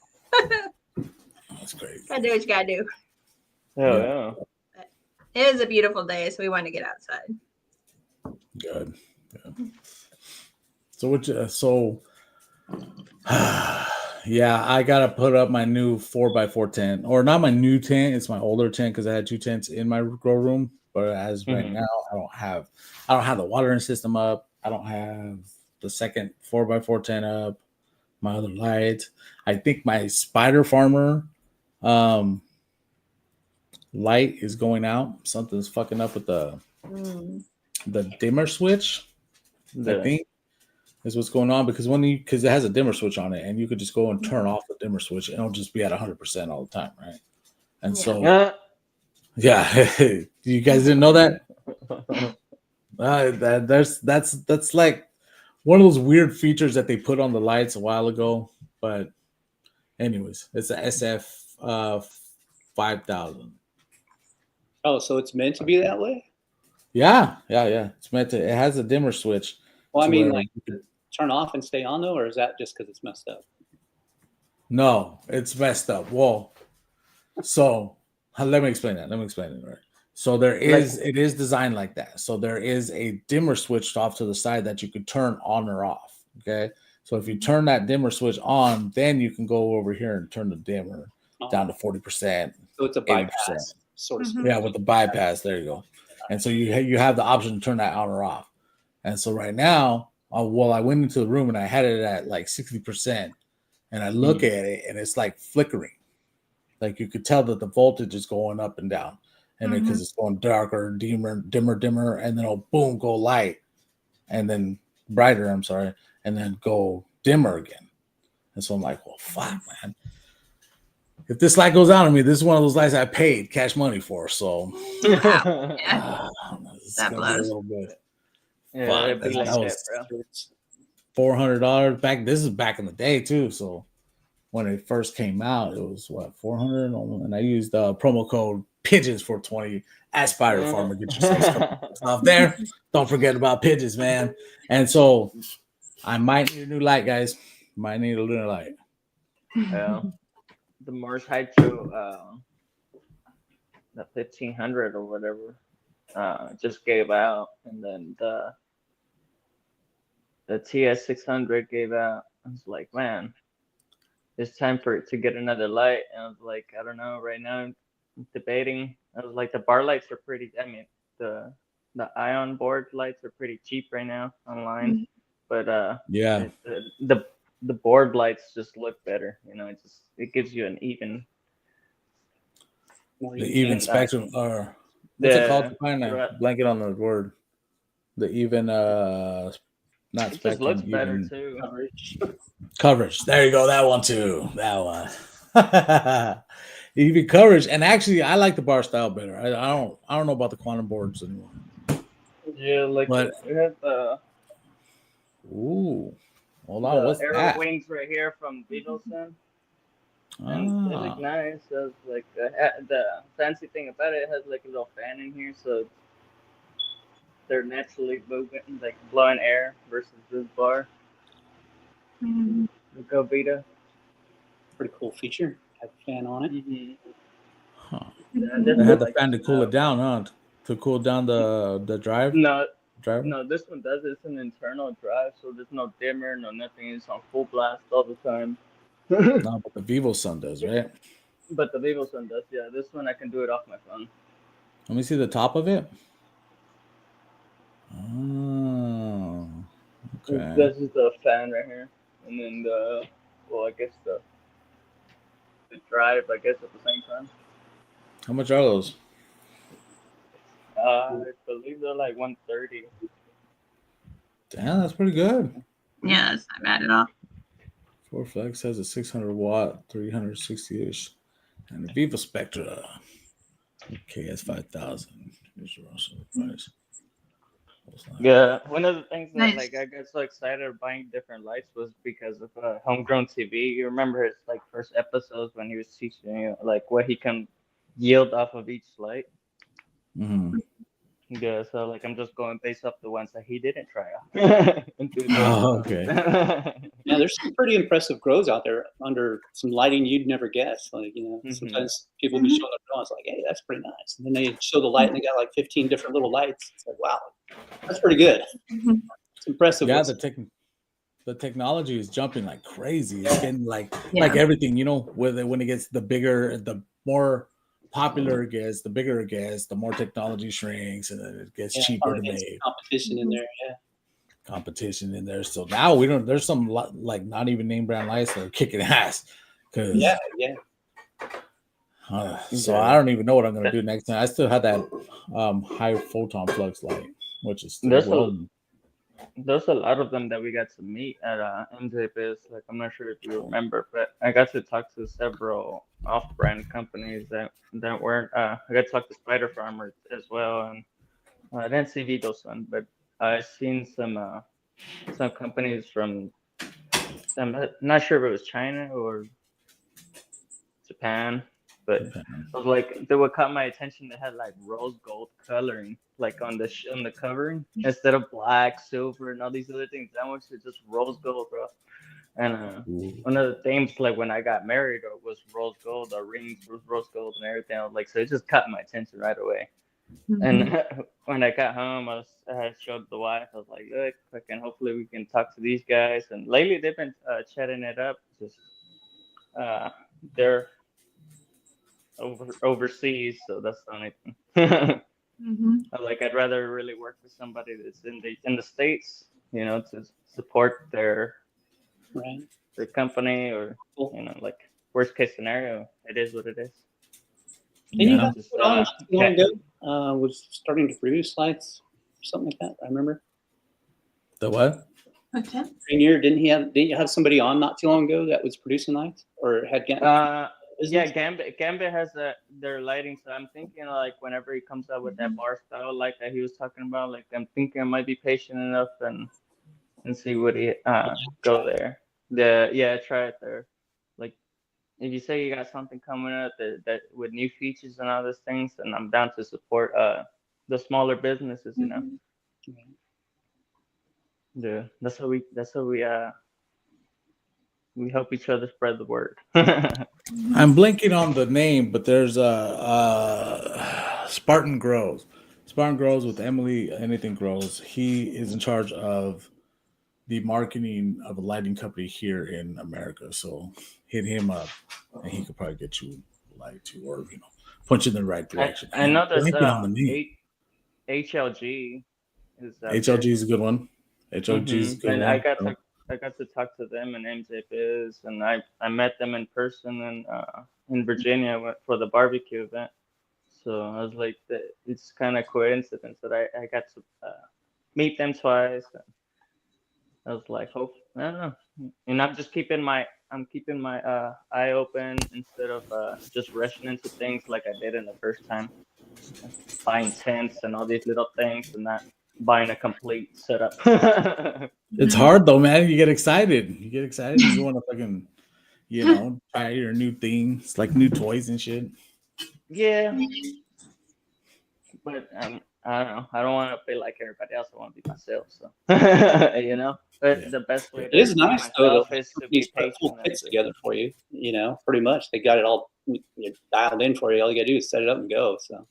That's crazy. Gotta do what you gotta do. Oh, yeah. But it was a beautiful day, so we wanted to get outside. Good. So yeah, I gotta put up my new 4x4 tent, or not my new tent. It's my older tent because I had 2 tents in my grow room. But as right now, I don't have the watering system up. I don't have the second 4x4 tent up. My other lights. I think my Spider Farmer light is going out. Something's fucking up with the dimmer switch. I think is what's going on because because it has a dimmer switch on it, and you could just go and turn off the dimmer switch, and it'll just be at 100% all the time, right? And so, you guys didn't know that. That's like one of those weird features that they put on the lights a while ago. But anyways, it's a SF 5000. Oh, so it's meant to be that way? Yeah. It's meant to. It has a dimmer switch. Well, I mean, like turn off and stay on though, or is that just because it's messed up? No, it's messed up. Well, so let me explain that. Right. So it is designed like that. So there is a dimmer switch off to the side that you could turn on or off. Okay. So if you turn that dimmer switch on, then you can go over here and turn the dimmer down to 40%. So it's a bypass, sort of. Yeah, with the bypass. There you go. And so you have the option to turn that on or off. And so right now, well, I went into the room and I had it at like 60%, and I look at it and it's like flickering. Like you could tell that the voltage is going up and down, and because it's going darker, dimmer, and then it'll boom, go light, and then brighter. I'm sorry, and then go dimmer again. And so I'm like, well, fuck, man. If this light goes out on me, this is one of those lights I paid cash money for. So Wow. Yeah. it's That gonna be a blows. little bit. Yeah, Fuck, it'd be like that that, was bro. $400 back. This is back in the day too. So when it first came out, it was what, 400, and I used promo code pigeons for 20 at Spider Farmer. Get your off there. Don't forget about pigeons, man. And so I might need a new light, guys. Might need a new light. Yeah. The Mars Hydro, the 1500 or whatever, just gave out, and then the TS 600 gave out. I was like, man, it's time for it to get another light. And I was like, I don't know. Right now, I'm debating. I was like, the bar lights are pretty. I mean, the ion board lights are pretty cheap right now online, but yeah, the board lights just look better. You know, it gives you an even. The even spectrum, or what's it called? Find a blanket on the word. The even, not it spectrum. Just looks better even too. Coverage. There you go. That one too. That one. Even coverage, and actually, I like the bar style better. I don't know about the quantum boards anymore. Yeah, like but it has the. Ooh, hold on. What's arrow that? wings right here from Beetleson. And they look nice. So it's like the fancy thing about it has like a little fan in here, so they're naturally moving, like blowing air versus this bar. Go Vita. Pretty cool feature. Have a fan on it. Huh. They had the fan to cool it down, huh? To cool down the drive. No, driver? No, this one does. It's an internal drive, so there's no dimmer, no nothing. It's on full blast all the time. No, but the VivoSun does, right? But the VivoSun does, yeah. This one I can do it off my phone. Let me see the top of it. Oh, okay. This is the fan right here, and then I guess the drive, I guess at the same time. How much are those? I believe they're like 130. Damn, that's pretty good. Yeah, that's not bad at all. Flex has a 600 watt, 360-ish, and the Viva Spectra KS5000. Yeah, one of the things that like I got so excited about buying different lights was because of Homegrown TV. You remember his like first episodes when he was teaching you like what he can yield off of each light. Mm-hmm. Yeah, so like I'm just going based off the ones that he didn't try out. Oh, okay. Yeah, there's some pretty impressive grows out there under some lighting you'd never guess. Like, sometimes people be showing their drawings like, hey, that's pretty nice. And then they show the light and they got like 15 different little lights. It's like, wow, that's pretty good. It's impressive. Yeah, the technology is jumping like crazy. It's getting like everything, when it gets the bigger, the more popular it gets, the bigger it gets, the more technology shrinks, and then it gets cheaper to make. Competition in there, competition in there. So now there's some like not even name brand lights that are kicking ass. Yeah. So I don't even know what I'm gonna do next time. I still have that high photon flux light, which is still there's a lot of them that we got to meet at MJBiz. Like I'm not sure if you remember, but I got to talk to several off-brand companies that weren't. I got to talk to Spider Farmer as well, and I didn't see VivoSun, but I've seen some companies from. I'm not sure if it was China or Japan, but it was like what caught my attention. They had like rose gold coloring, like on the covering instead of black, silver, and all these other things. That one's just rose gold, bro. And one of the things, like when I got married, was rose gold. Our rings was rose gold and everything. I was like, so it just caught my attention right away. And when I got home, I showed the wife. I was like, look, and hopefully we can talk to these guys. And lately they've been chatting it up. Just they're overseas, so that's the only thing. Like I'd rather really work with somebody that's in the States to support their Right. company, or Cool. like worst case scenario, it is what it is. Didn't you Yeah. have put on not too long ago? Was starting to produce lights or something like that. I remember. The what? Okay. Rainier, didn't you have somebody on not too long ago that was producing lights or had Yeah, business? Gambit has their lighting, so I'm thinking like whenever he comes out with that bar style light that he was talking about, like I'm thinking I might be patient enough and see what he go there. Try it there. Like if you say you got something coming up that with new features and all those things, and I'm down to support the smaller businesses, Yeah, that's how we we help each other spread the word. I'm blanking on the name, but there's Spartan Grows. Spartan Grows with Emily Anything Grows. He is in charge of the marketing of a lighting company here in America. So hit him up, and he could probably get you light to, or point you in the right direction. I know there's blanking on the name. HLG is HLG is a good one. HLG is a good and one. I got to talk to them and MJ Biz, and I met them in person in Virginia for the barbecue event. So I was like, it's kind of coincidence that I got to meet them twice. I was like, I don't know, and I'm keeping my eye open instead of just rushing into things like I did in the first time, buying tents and all these little things and not buying a complete setup. It's hard though, man. You get excited. You want to fucking, try your new things, like new toys and shit. Yeah, but I don't know. I don't want to be like everybody else. I want to be myself. So but the best way It is nice though. is to be patient. Full kits together for you. Pretty much they got it all dialed in for you. All you gotta do is set it up and go. So.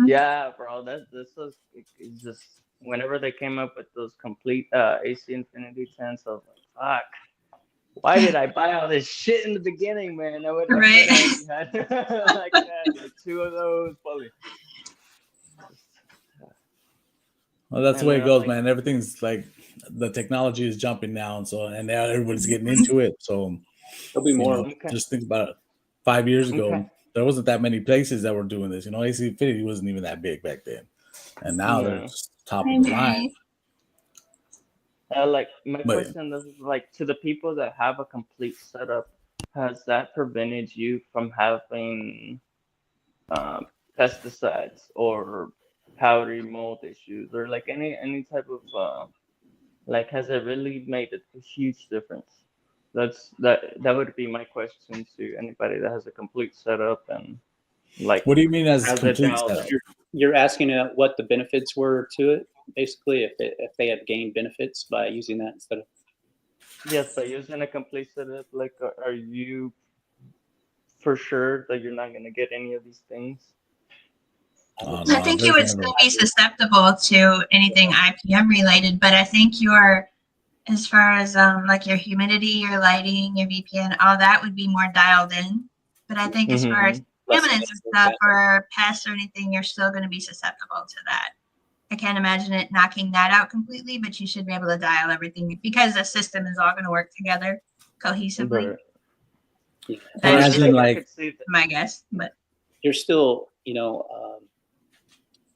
Yeah, bro. This was it's just whenever they came up with those complete AC Infinity tents, I was like, fuck. Why did I buy all this shit in the beginning, man? I would have had like two of those, probably. Well, that's the way it goes, man. Everything's like the technology is jumping now, and now everybody's getting into it. So there'll be more. Just think about it. 5 years ago, there wasn't that many places that were doing this. AC Infinity wasn't even that big back then, and now they're just top of the line. Like my question is like to the people that have a complete setup, has that prevented you from having pesticides or powdery mold issues or like any type of like has it really made a huge difference? That would be my question to anybody that has a complete setup. And like, what do you mean as complete setup? You're asking what the benefits were to it, basically, if they have gained benefits by using that instead of. Yes, by using a complete setup, like, are you for sure that you're not going to get any of these things? I think you would still be susceptible to anything IPM related, but I think your, as far as like your humidity, your lighting, your VPN, all that would be more dialed in. But I think as far as contaminants and stuff or pests or anything, you're still going to be susceptible to that. I can't imagine it knocking that out completely, but you should be able to dial everything because the system is all going to work together cohesively. That's my guess, but you're still, you're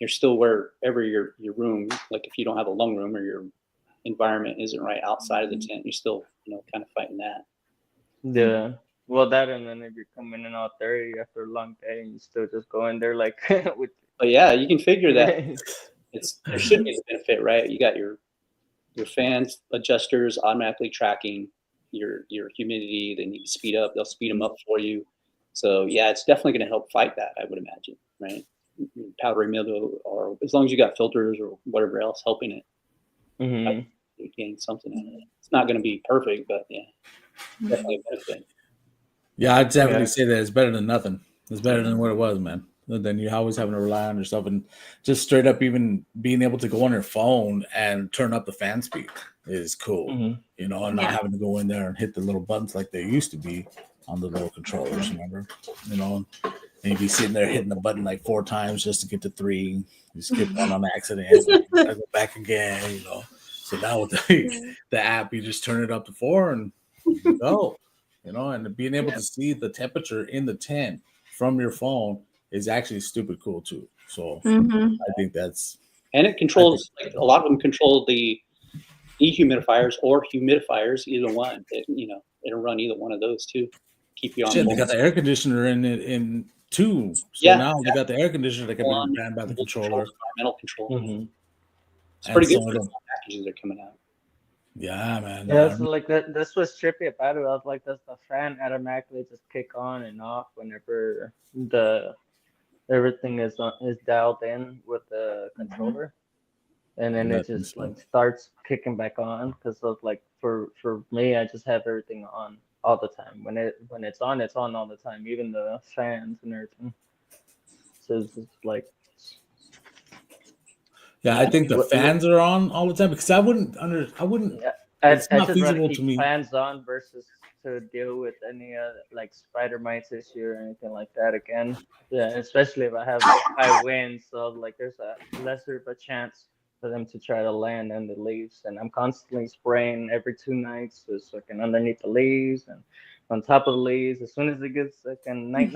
still wherever your room, like if you don't have a lung room or your environment isn't right outside of the tent, you're still, kind of fighting that. Yeah. Well, that, and then if you're coming in all 30 after a long day and you still just go in there like with. But yeah, you can figure that there should be a benefit, right? You got your fans adjusters automatically tracking your humidity. They need to speed up. They'll speed them up for you. So yeah, it's definitely going to help fight that, I would imagine, right? Powdery mildew, or as long as you got filters or whatever else helping it, you gain something out of it. It's not going to be perfect, but yeah, definitely a benefit. Yeah, I'd definitely say that it's better than nothing. It's better than what it was, man. Then you always having to rely on yourself, and just straight up even being able to go on your phone and turn up the fan speed is cool, and not having to go in there and hit the little buttons like they used to be on the little controllers, remember? And you'd be sitting there hitting the button like 4 times just to get to 3. You skip one on accident, gotta go back again, So now with the app, you just turn it up to 4 and go, and being able to see the temperature in the tent from your phone is actually stupid cool too. So I think that's, and it controls, like a lot of them control the dehumidifiers or humidifiers, either one. It'll run either one of those too. Keep you on. Shit, they got the air conditioner in it in too. So now they got the air conditioner that can be ran by the controller. Environmental control. Mm-hmm. It's pretty good for the packages that are coming out. Yeah, man. Yeah, so like that's what's trippy about it. I was like, does the fan automatically just kick on and off whenever everything is dialed in with the controller, and then it just like starts kicking back on? Because of like for me, I just have everything on all the time. When it's on all the time, even the fans and everything. So it's just like. Yeah, I think the fans are on all the time because I wouldn't. Yeah, it's I not just rather feasible keep to me. fans on versus to deal with any like spider mites issue or anything like that again. Yeah, especially if I have like high winds, so like there's a lesser of a chance for them to try to land in the leaves. And I'm constantly spraying every 2 nights, just like underneath the leaves and on top of the leaves. As soon as it gets like a night,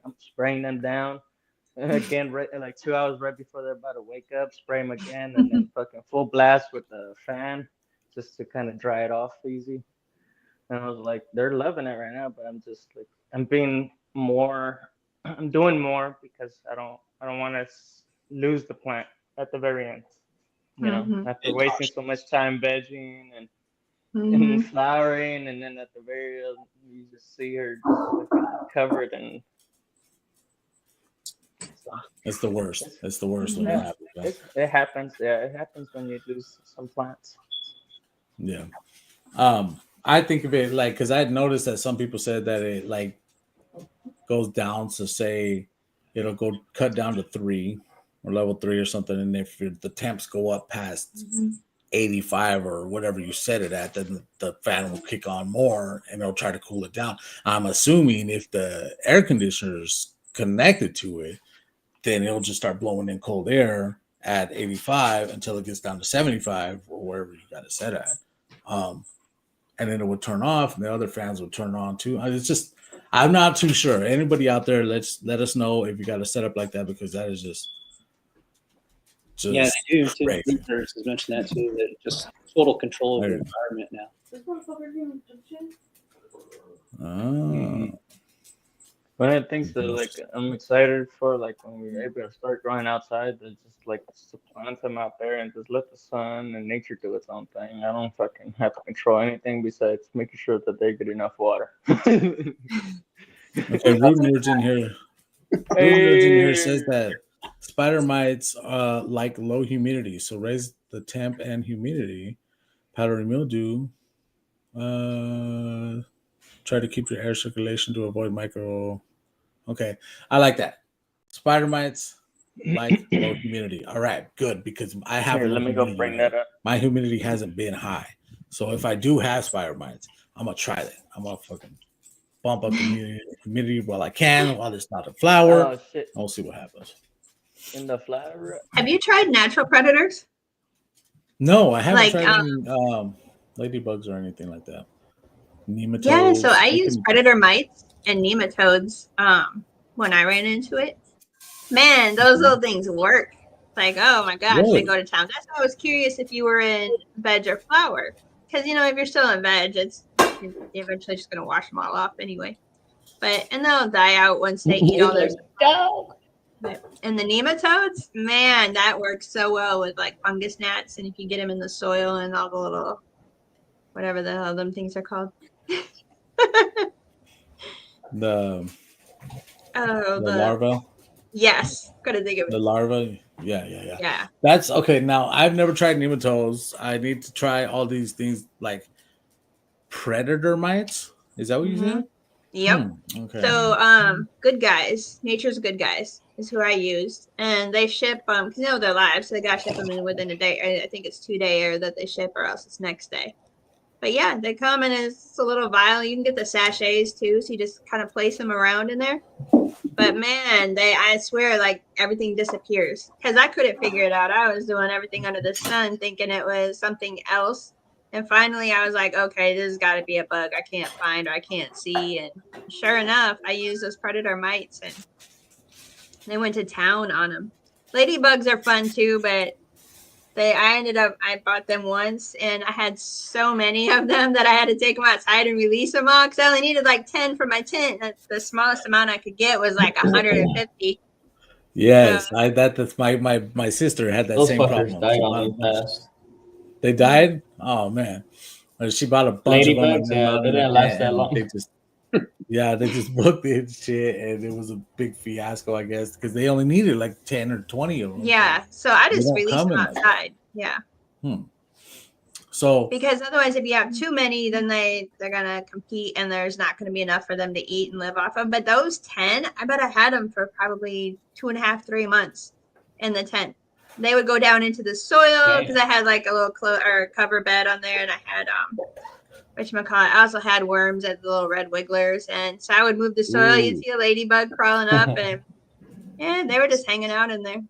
I'm spraying them down. Again, like 2 hours right before they're about to wake up, spray them again, and then fucking full blast with the fan just to kind of dry it off easy. And I was like, they're loving it right now, but I'm just like, I'm doing more because I don't want to lose the plant at the very end. After wasting so much time vegging and flowering, and then at the very end, you just see her just covered in. It's the worst. It's the worst when it happens. It happens. Yeah, it happens when you lose some plants. Yeah. I think of it like, because I had noticed that some people said that it like goes down to, say, it'll go cut down to 3 or level 3 or something, and if the temps go up past 85 or whatever you set it at, then the fan will kick on more and it'll try to cool it down. I'm assuming if the air conditioner's connected to it, then it'll just start blowing in cold air at 85 until it gets down to 75 or wherever you got it set at. And then it would turn off and the other fans would turn on too. It's just, I'm not too sure. Anybody out there, let us know if you got a setup like that, because that is just yeah, they do too. Research has mentioned that too, that just total control of the environment now. One of the things that like I'm excited for, like when we're able to start growing outside, is just like to plant them out there and just let the sun and nature do its own thing. I don't fucking have to control anything besides making sure that they get enough water. Okay, Rude Nerds in here. Rude Nerds in here says that spider mites like low humidity, so raise the temp and humidity. Powdery mildew. Try to keep your air circulation to avoid micro. Okay, I like that. Spider mites like low humidity. All right, good, because I have. Let me go bring that up. My humidity hasn't been high, so if I do have spider mites, I'm gonna try that. I'm gonna fucking bump up the humidity while I can, while it's not a flower. Oh shit! I'll see what happens. In the flower. Have you tried natural predators? No, I haven't tried any ladybugs or anything like that. Nematodes. Yeah, so I use predator mites and nematodes when I ran into it. Man, those little things work. Like, oh my gosh, really? They go to town. That's why I was curious if you were in veg or flower. Because, if you're still in veg, you're eventually just going to wash them all off anyway. And they'll die out once they eat all their stuff. And the nematodes, man, that works so well with like fungus gnats. And if you get them in the soil and all the little, whatever the hell them things are called. The larva. Yes, couldn't think of it. The larva. Yeah. Yeah. That's okay. Now I've never tried nematodes. I need to try all these things like predator mites. Is that what you said? Yep. Okay. So, Good Guys, Nature's Good Guys is who I used, and they ship because they're live, so they gotta ship them in within a day. I think it's 2 day or that they ship, or else it's next day. But yeah, they come in it's a little vial. You can get the sachets too, so you just kind of place them around in there. But man, I swear, like everything disappears because I couldn't figure it out. I was doing everything under the sun, thinking it was something else. And finally, I was like, okay, this has got to be a bug I can't find or I can't see. And sure enough, I used those predator mites and they went to town on them. Ladybugs are fun too, but I bought them once and I had so many of them that I had to take them outside and release them all because I only needed like 10 for my tent. The smallest amount I could get was like 150. Yes, that's my sister had that Those same fuckers problem. died She on bought a me bunch. fast. They died? Oh man. She bought a bunch of them and Ladybugs, then yeah, they didn't last that long. they just booked it and shit, and it was a big fiasco, I guess, because they only needed like 10 or 20 of them. Yeah, so I They just don't released come them in like that. outside. Yeah. So Because otherwise, if you have too many, then they're gonna compete, and there's not gonna be enough for them to eat and live off of. But those 10, I bet I had them for probably 2.5, 3 months in the tent. They would go down into the soil because I had like a little cover bed on there, and I had whatchamacallit, I also had worms and the little red wigglers, and so I would move the soil. Ooh. You'd see a ladybug crawling up, and yeah, they were just hanging out in there.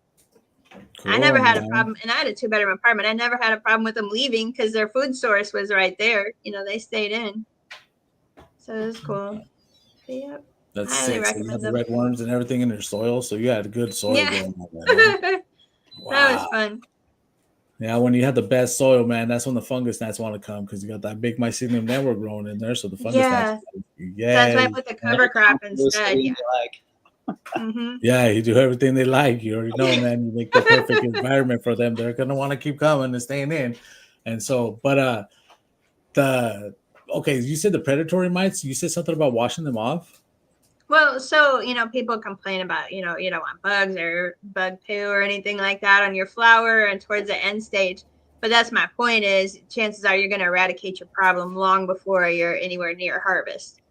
cool, I never had a man. problem, and I had a 2-bedroom apartment. I never had a problem with them leaving because their food source was right there. You know, they stayed in, so it was cool. But, yep, That's highly sick. So you recommend have the them. red worms and everything in their soil, so you had a good soil Yeah. going on there. Huh? That was Wow. fun. Yeah, when you have the best soil, man, that's when the fungus gnats want to come because you got that big mycelium network growing in there. So the fungus gnats. Yeah. That's why I put the cover crop instead. Yeah. Yeah, you do everything they like. You already know, man. You make the perfect environment for them. They're gonna want to keep coming and staying in. And so, but you said the predatory mites. You said something about washing them off. Well, so, people complain about, you don't want bugs or bug poo or anything like that on your flower and towards the end stage. But that's my point is chances are you're going to eradicate your problem long before you're anywhere near harvest.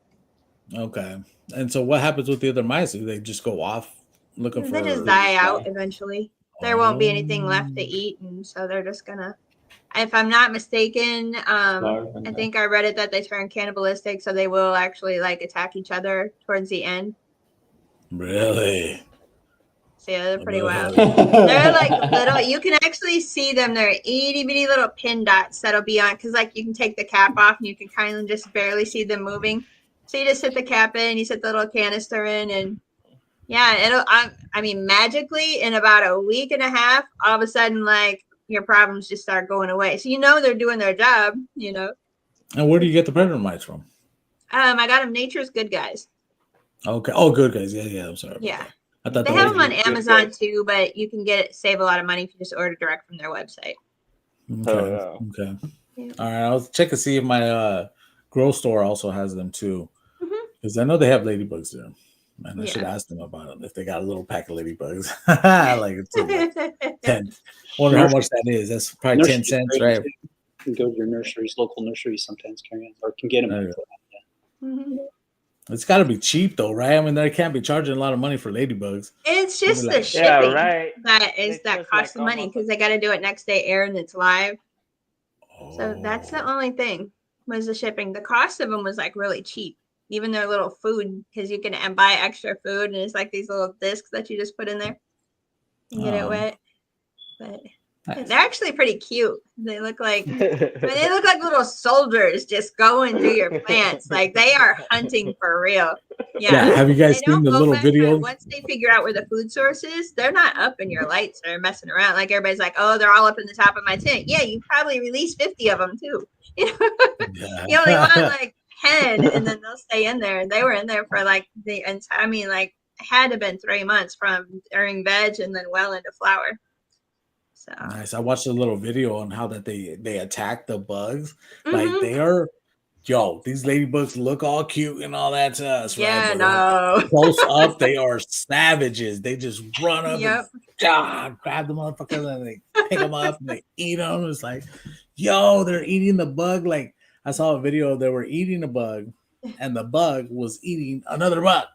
Okay. And so what happens with the other mice? Do they just go off looking for? They just die out eventually. There won't be anything left to eat. And so they're just going to, if I'm not mistaken, I think I read it that they turn cannibalistic. So they will actually like attack each other towards the end. Really? So yeah, they're pretty wild. They're like little, you can actually see them. They're itty bitty little pin dots that'll be on, because like you can take the cap off and you can kind of just barely see them moving. So you just sit the cap in, you sit the little canister in, and yeah, I mean, magically in about a week and a half, all of a sudden, like your problems just start going away. So they're doing their job, And where do you get the predator mites from? I got them Nature's Good Guys. Okay. Oh, Good Guys. Yeah. I'm sorry. Yeah. I thought they have them on Amazon too, but you can save a lot of money if you just order direct from their website. Okay. Okay. Yeah. All right. I'll check to see if my grow store also has them too, because I know they have ladybugs there. And I should ask them about them if they got a little pack of ladybugs. Like it's 10. Wonder how much that is. That's probably 10 cents, right? You can go to your nurseries, local nurseries sometimes carry them, or can get them. It's got to be cheap though, right? I mean, they can't be charging a lot of money for ladybugs. It's just the shipping that costs the money, because they got to do it next day air and it's live. So that's the only thing was the shipping. The cost of them was like really cheap. Even their little food, because you can buy extra food, and it's like these little discs that you just put in there and get it wet. But they're actually pretty cute. They look like little soldiers just going through your plants. Like they are hunting for real. Yeah. Have you guys seen the little videos? Once they figure out where the food source is, they're not up in your lights or messing around. Like everybody's like, oh, they're all up in the top of my tent. Yeah, you probably released 50 of them too. You only want like 10, and then they'll stay in there. And they were in there for like it had to have been 3 months from during veg and then well into flower. So nice. I watched a little video on how that they attack the bugs. Like they are, these ladybugs look all cute and all that to us, yeah, right? no. Close up, they are savages. They just run up and grab the motherfuckers and they pick them up and they eat them. It's like, they're eating the bug. Like I saw a video, they were eating a bug and the bug was eating another bug.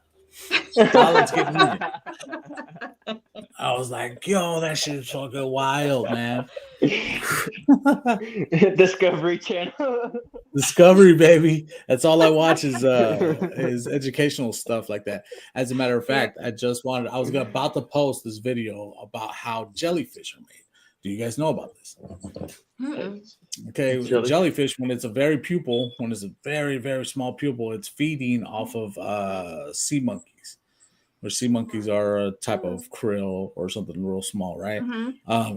Solids get moving. I was like, yo, that shit's fucking wild, man. Discovery Channel. Discovery, baby. That's all I watch is educational stuff like that. As a matter of fact, I was about to post this video about how jellyfish are made. Do you guys know about this? Okay, jellyfish, when it's a very very small pupil, it's feeding off of sea monkeys. Where sea monkeys are a type of krill or something real small, right?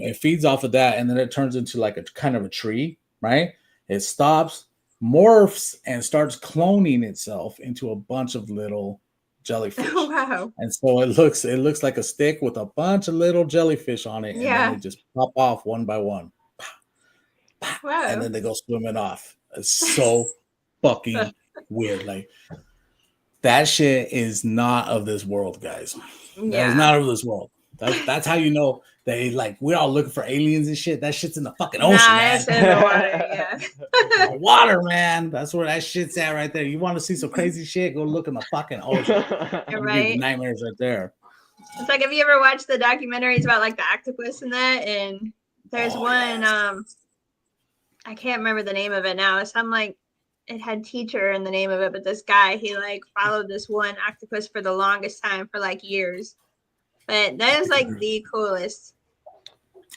It feeds off of that, and then it turns into like a kind of a tree, right? It stops, morphs, and starts cloning itself into a bunch of little jellyfish. Oh, wow. And so it looks like a stick with a bunch of little jellyfish on it, and then they just pop off one by one. Wow. And then they go swimming off. It's so fucking weird. Like, that shit is not of this world, guys. That is not of this world. That's how you know they like we're all looking for aliens and shit. That shit's in the fucking ocean, man. It's in the water, yeah. The water, man. That's where that shit's at right there. You want to see some crazy shit? Go look in the fucking ocean. You're right. Nightmares right there. It's like, have you ever watched the documentaries about like the octopus and that? And there's one, I can't remember the name of it now. It's some like it had teacher in the name of it, but this guy, he like followed this one octopus for the longest time for like years. But that is like the coolest.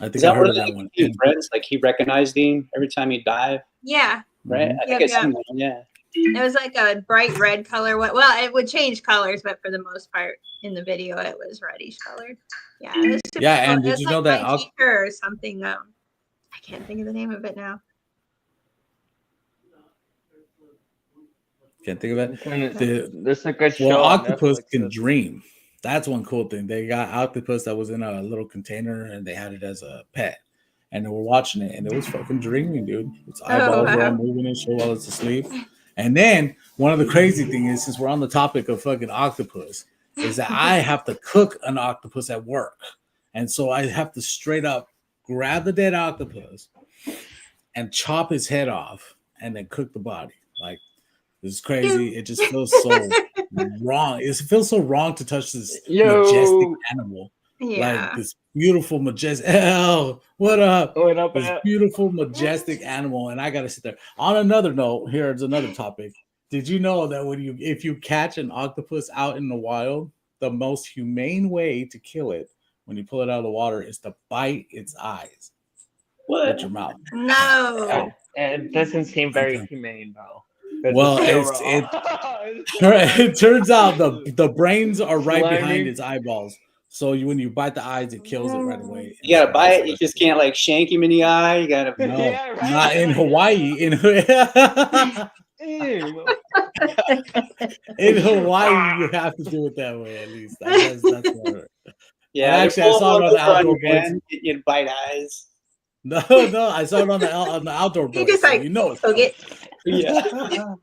I think I heard of that one. Friends, like he recognized him every time he dive. Yeah. Right. I think I seen that. Yeah. It was like a bright red color. Well, it would change colors, but for the most part in the video, it was reddish colored. Yeah. Yeah, and did you know that teacher or something? I can't think of the name of it now. Can't think of it. This is a good show. Well, octopus can dream. That's one cool thing. They got octopus that was in a little container and they had it as a pet. And they were watching it and it was fucking dreaming, dude. Its eyeballs were all moving and shit while it's asleep. And then one of the crazy things is, since we're on the topic of fucking octopus, is that I have to cook an octopus at work. And so I have to straight up grab the dead octopus and chop his head off and then cook the body. Like, it's crazy. It just feels so wrong. It feels so wrong to touch this majestic animal. Yeah. Like this beautiful, majestic. What up? What up, this beautiful, majestic animal. And I got to sit there. On another note, here's another topic. Did you know that if you catch an octopus out in the wild, the most humane way to kill it when you pull it out of the water is to bite its eyes with your mouth? No. It doesn't seem very humane, though. Well, it turns out the brains are right behind its eyeballs. So when you bite the eyes, it kills it right away. You gotta bite it. You just can't like shank him in the eye. You gotta. No, not in Hawaii. In Hawaii, you have to do it that way at least. That's what yeah, actually, I saw it on the outdoor boards. You bite eyes. No, I saw it on the outdoor boards. You just like, it's okay. Yeah.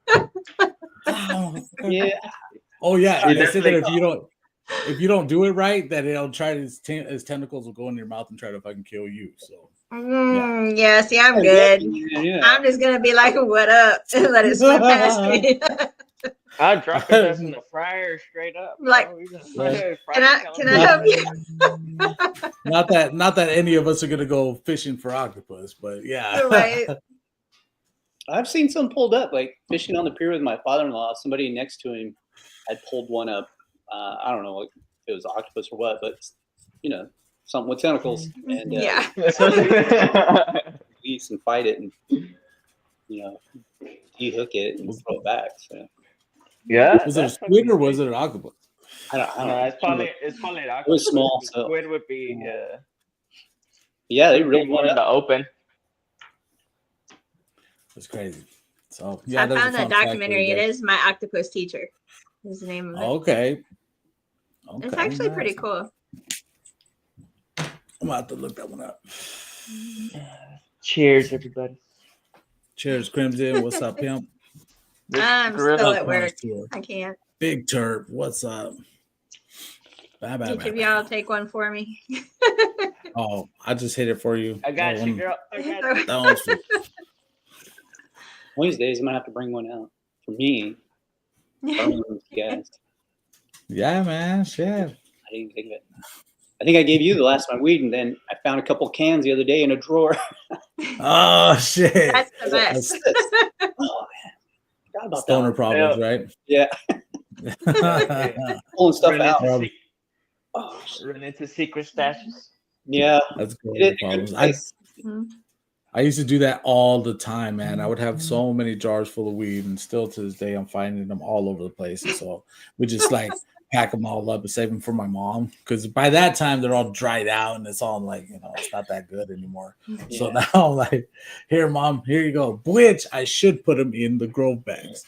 Yeah. Oh yeah, and they say that if you don't do it right, that it'll try to his tentacles will go in your mouth and try to fucking kill you. So yeah, see, I'm good. Yeah. I'm just gonna be like, "What up?" and let it swim past me. I'll drop it in the fryer straight up. Like, can I help you? Not that any of us are gonna go fishing for octopus, but yeah. You're right. I've seen some pulled up, like fishing on the pier with my father-in-law. Somebody next to him had pulled one up. I don't know if it was octopus or what, but something with tentacles. And release and fight it, and dehook it and throw it back. So yeah, was it a squid or was it an octopus? I don't know. It's probably an octopus. It was small. So. Squid would be. Yeah, they really wanted to open. It's crazy. So I found that documentary. It is My Octopus Teacher. Is the name of it. Okay. It's actually pretty cool. I'm gonna have to look that one up. Cheers, everybody. Cheers, Crimson. What's up, pimp? I'm still at work. I can't. Big Turp. What's up? Each of y'all take one for me. Oh, I just hit it for you. I got you, girl. That one's for One of these days, I'm gonna have to bring one out for me. Yeah. Yes. Yeah, man. Shit. I didn't think of it. I think I gave you the last one weed, and then I found a couple cans the other day in a drawer. Oh shit. That's the best. Oh man, forgot about Stoner that. problems, right? Yeah, pulling stuff Run out. into, Oh, run into secret stashes. yeah, That's it good is problems. Mhm. I used to do that all the time, man. I would have so many jars full of weed, and still to this day, I'm finding them all over the place. And so we just like pack them all up and save them for my mom, because by that time they're all dried out and it's all like, it's not that good anymore. Yeah. So now I'm like, here, mom, here you go. Which I should put them in the grow bags,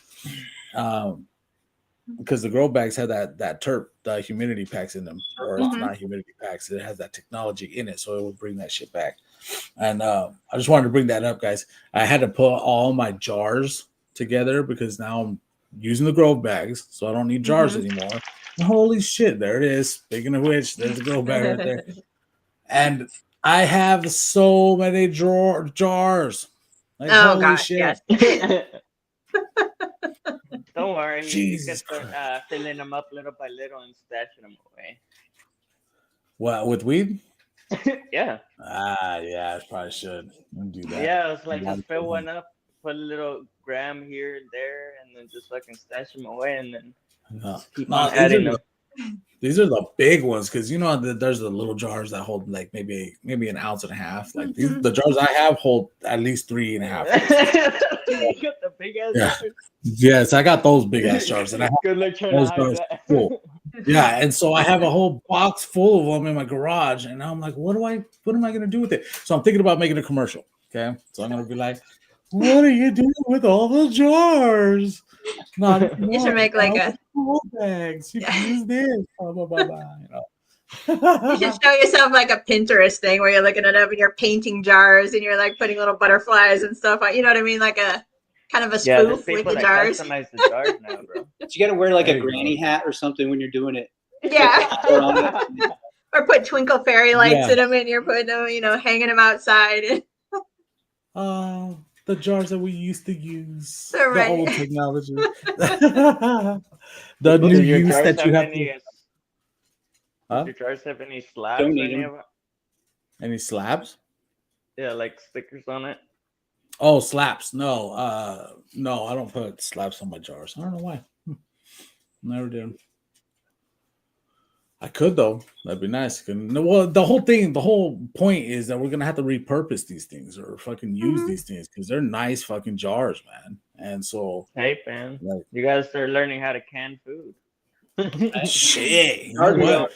because the grow bags have that terp, the humidity packs in them, or it's not humidity packs. It has that technology in it, so it will bring that shit back. And I just wanted to bring that up, guys. I had to put all my jars together because now I'm using the Grove bags, so I don't need jars anymore. And holy shit, there it is. Speaking of which, there's the Grove bag right there. And I have so many jars. Like, Oh holy gosh, shit. yes. Don't worry, Jesus you can start filling them up little by little and stashing them away. What, with weed? Yeah. Yeah, I probably should do that. Yeah, it's like just fill one up, put a little gram here and there, and then just fucking stash them away, and then keep on adding them. These are the big ones, because there's the little jars that hold like maybe an ounce and a half. Like the jars I have hold at least 3.5. You got the big ass jars. Yes, I got those big ass jars, and I have Good luck trying those to jars hide that. full. Yeah, and so I have a whole box full of them in my garage, and now I'm like, what am I gonna do with it? So I'm thinking about making a commercial. Okay, so I'm gonna be like, what are you doing with all the jars? You should make like a bags. You can use this. Blah, blah, blah, blah, You should show yourself like a Pinterest thing where you're looking it up and you're painting jars and you're like putting little butterflies and stuff. You know what I mean? Like a kind of a spoof with the jars. Customize the jars now, bro. But you got to wear like a granny hat or something when you're doing it. Yeah. Or put twinkle fairy lights in them and you're putting them, hanging them outside. The jars that we used to use, right. the old technology, the new use that you have to. Does your jars have any slabs? Any slabs? Yeah, like stickers on it. Oh, slaps. No, no, I don't put slaps on my jars. I don't know why. Never did. I could though. That'd be nice. Well, the whole point is that we're gonna have to repurpose these things or fucking use these things because they're nice fucking jars, man. And so, hey, man, like, you gotta start learning how to can food. Shit. You know what?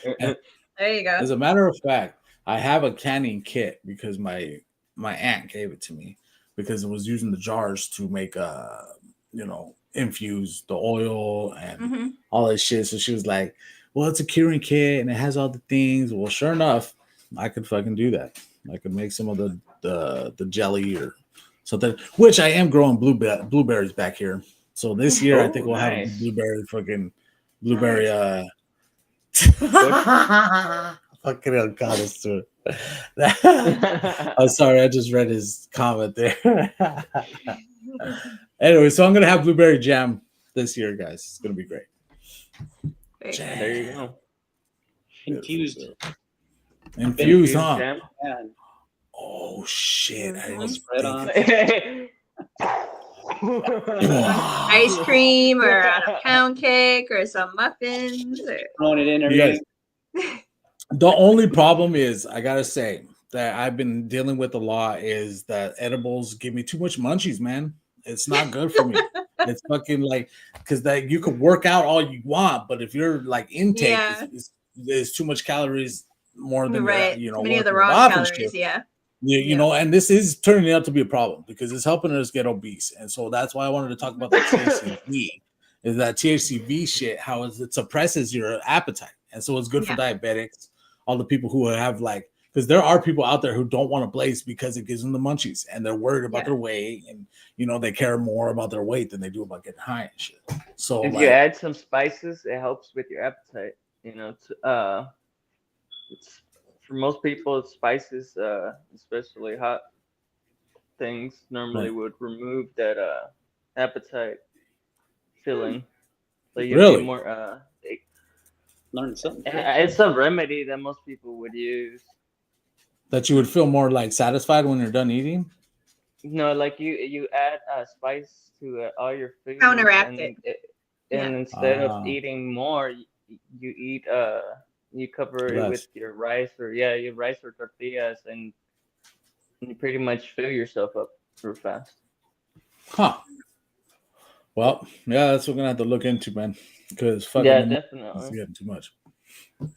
There you go. As a matter of fact, I have a canning kit because my aunt gave it to me because it was using the jars to make infuse the oil and all that shit. So she was like, well, it's a curing kit and it has all the things. Well, sure enough, I could fucking do that. I could make some of the jelly or something, which I am growing blueberries back here. So this year, I think we'll have a blueberry. Fucking hell, God, it's true. I'm sorry, I just read his comment there. Anyway, so I'm gonna have blueberry jam this year, guys. It's gonna be great. There you go. Infused, huh? Jam. Oh shit! I didn't spread on. Ice cream or on a pound cake or some muffins. Throwing it in there. The only problem is, I gotta say that I've been dealing with a lot is that edibles give me too much munchies, man. It's not good for me. It's fucking like, because that you could work out all you want, but if your like intake is too much calories more than many of the wrong calories, you know, and this is turning out to be a problem because it's helping us get obese, and so that's why I wanted to talk about the THCV. Is that THCV shit? How it suppresses your appetite, and so it's good for diabetics, all the people who have like. Because there are people out there who don't want to blaze because it gives them the munchies and they're worried about their weight and, they care more about their weight than they do about getting high and shit. So if you add some spices, it helps with your appetite. It's for most people, spices, especially hot things, normally would remove that appetite feeling. So you get more. learned something. It's a remedy that most people would use. That you would feel more like satisfied when you're done eating. No, like you add spice to all your food, Counteract and it. instead of Ah. eating more, you eat you cover it with Less. your rice or your rice or tortillas, and you pretty much fill yourself up real fast. Huh. Well, yeah, that's what we're gonna have to look into, man. Because fucking Yeah, the is definitely. getting too much.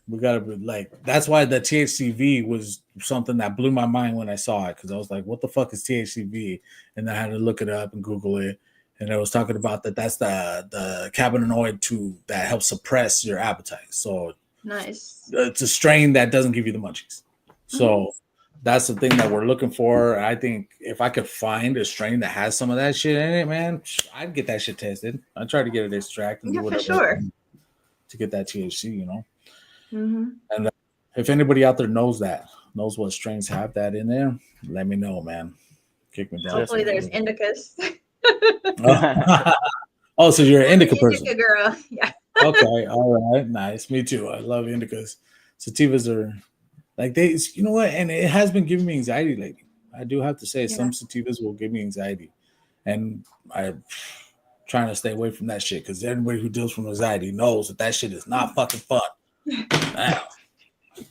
We gotta be like, that's why the THCV was something that blew my mind when I saw it, because I was like, what the fuck is THCV? And I had to look it up and Google it. And I was talking about that's the cannabinoid that helps suppress your appetite. So Nice. it's a strain that doesn't give you the munchies. So that's the thing that we're looking for. I think if I could find a strain that has some of that shit in it, man, I'd get that shit tested. I'd try to get it extracted and Yeah, do for whatever sure. to get that THC, you know. Mm-hmm. And if anybody out there knows what strains have that in there, let me know, man. Kick me down. Hopefully there's indicas. Oh, so you're an indica person. Indica girl. Yeah. Okay, all right, nice. Me too. I love indicas. Sativas are like you know what? And it has been giving me anxiety lately. I do have to say, some sativas will give me anxiety, and I'm trying to stay away from that shit because everybody who deals with anxiety knows that shit is not fucking fun. Wow.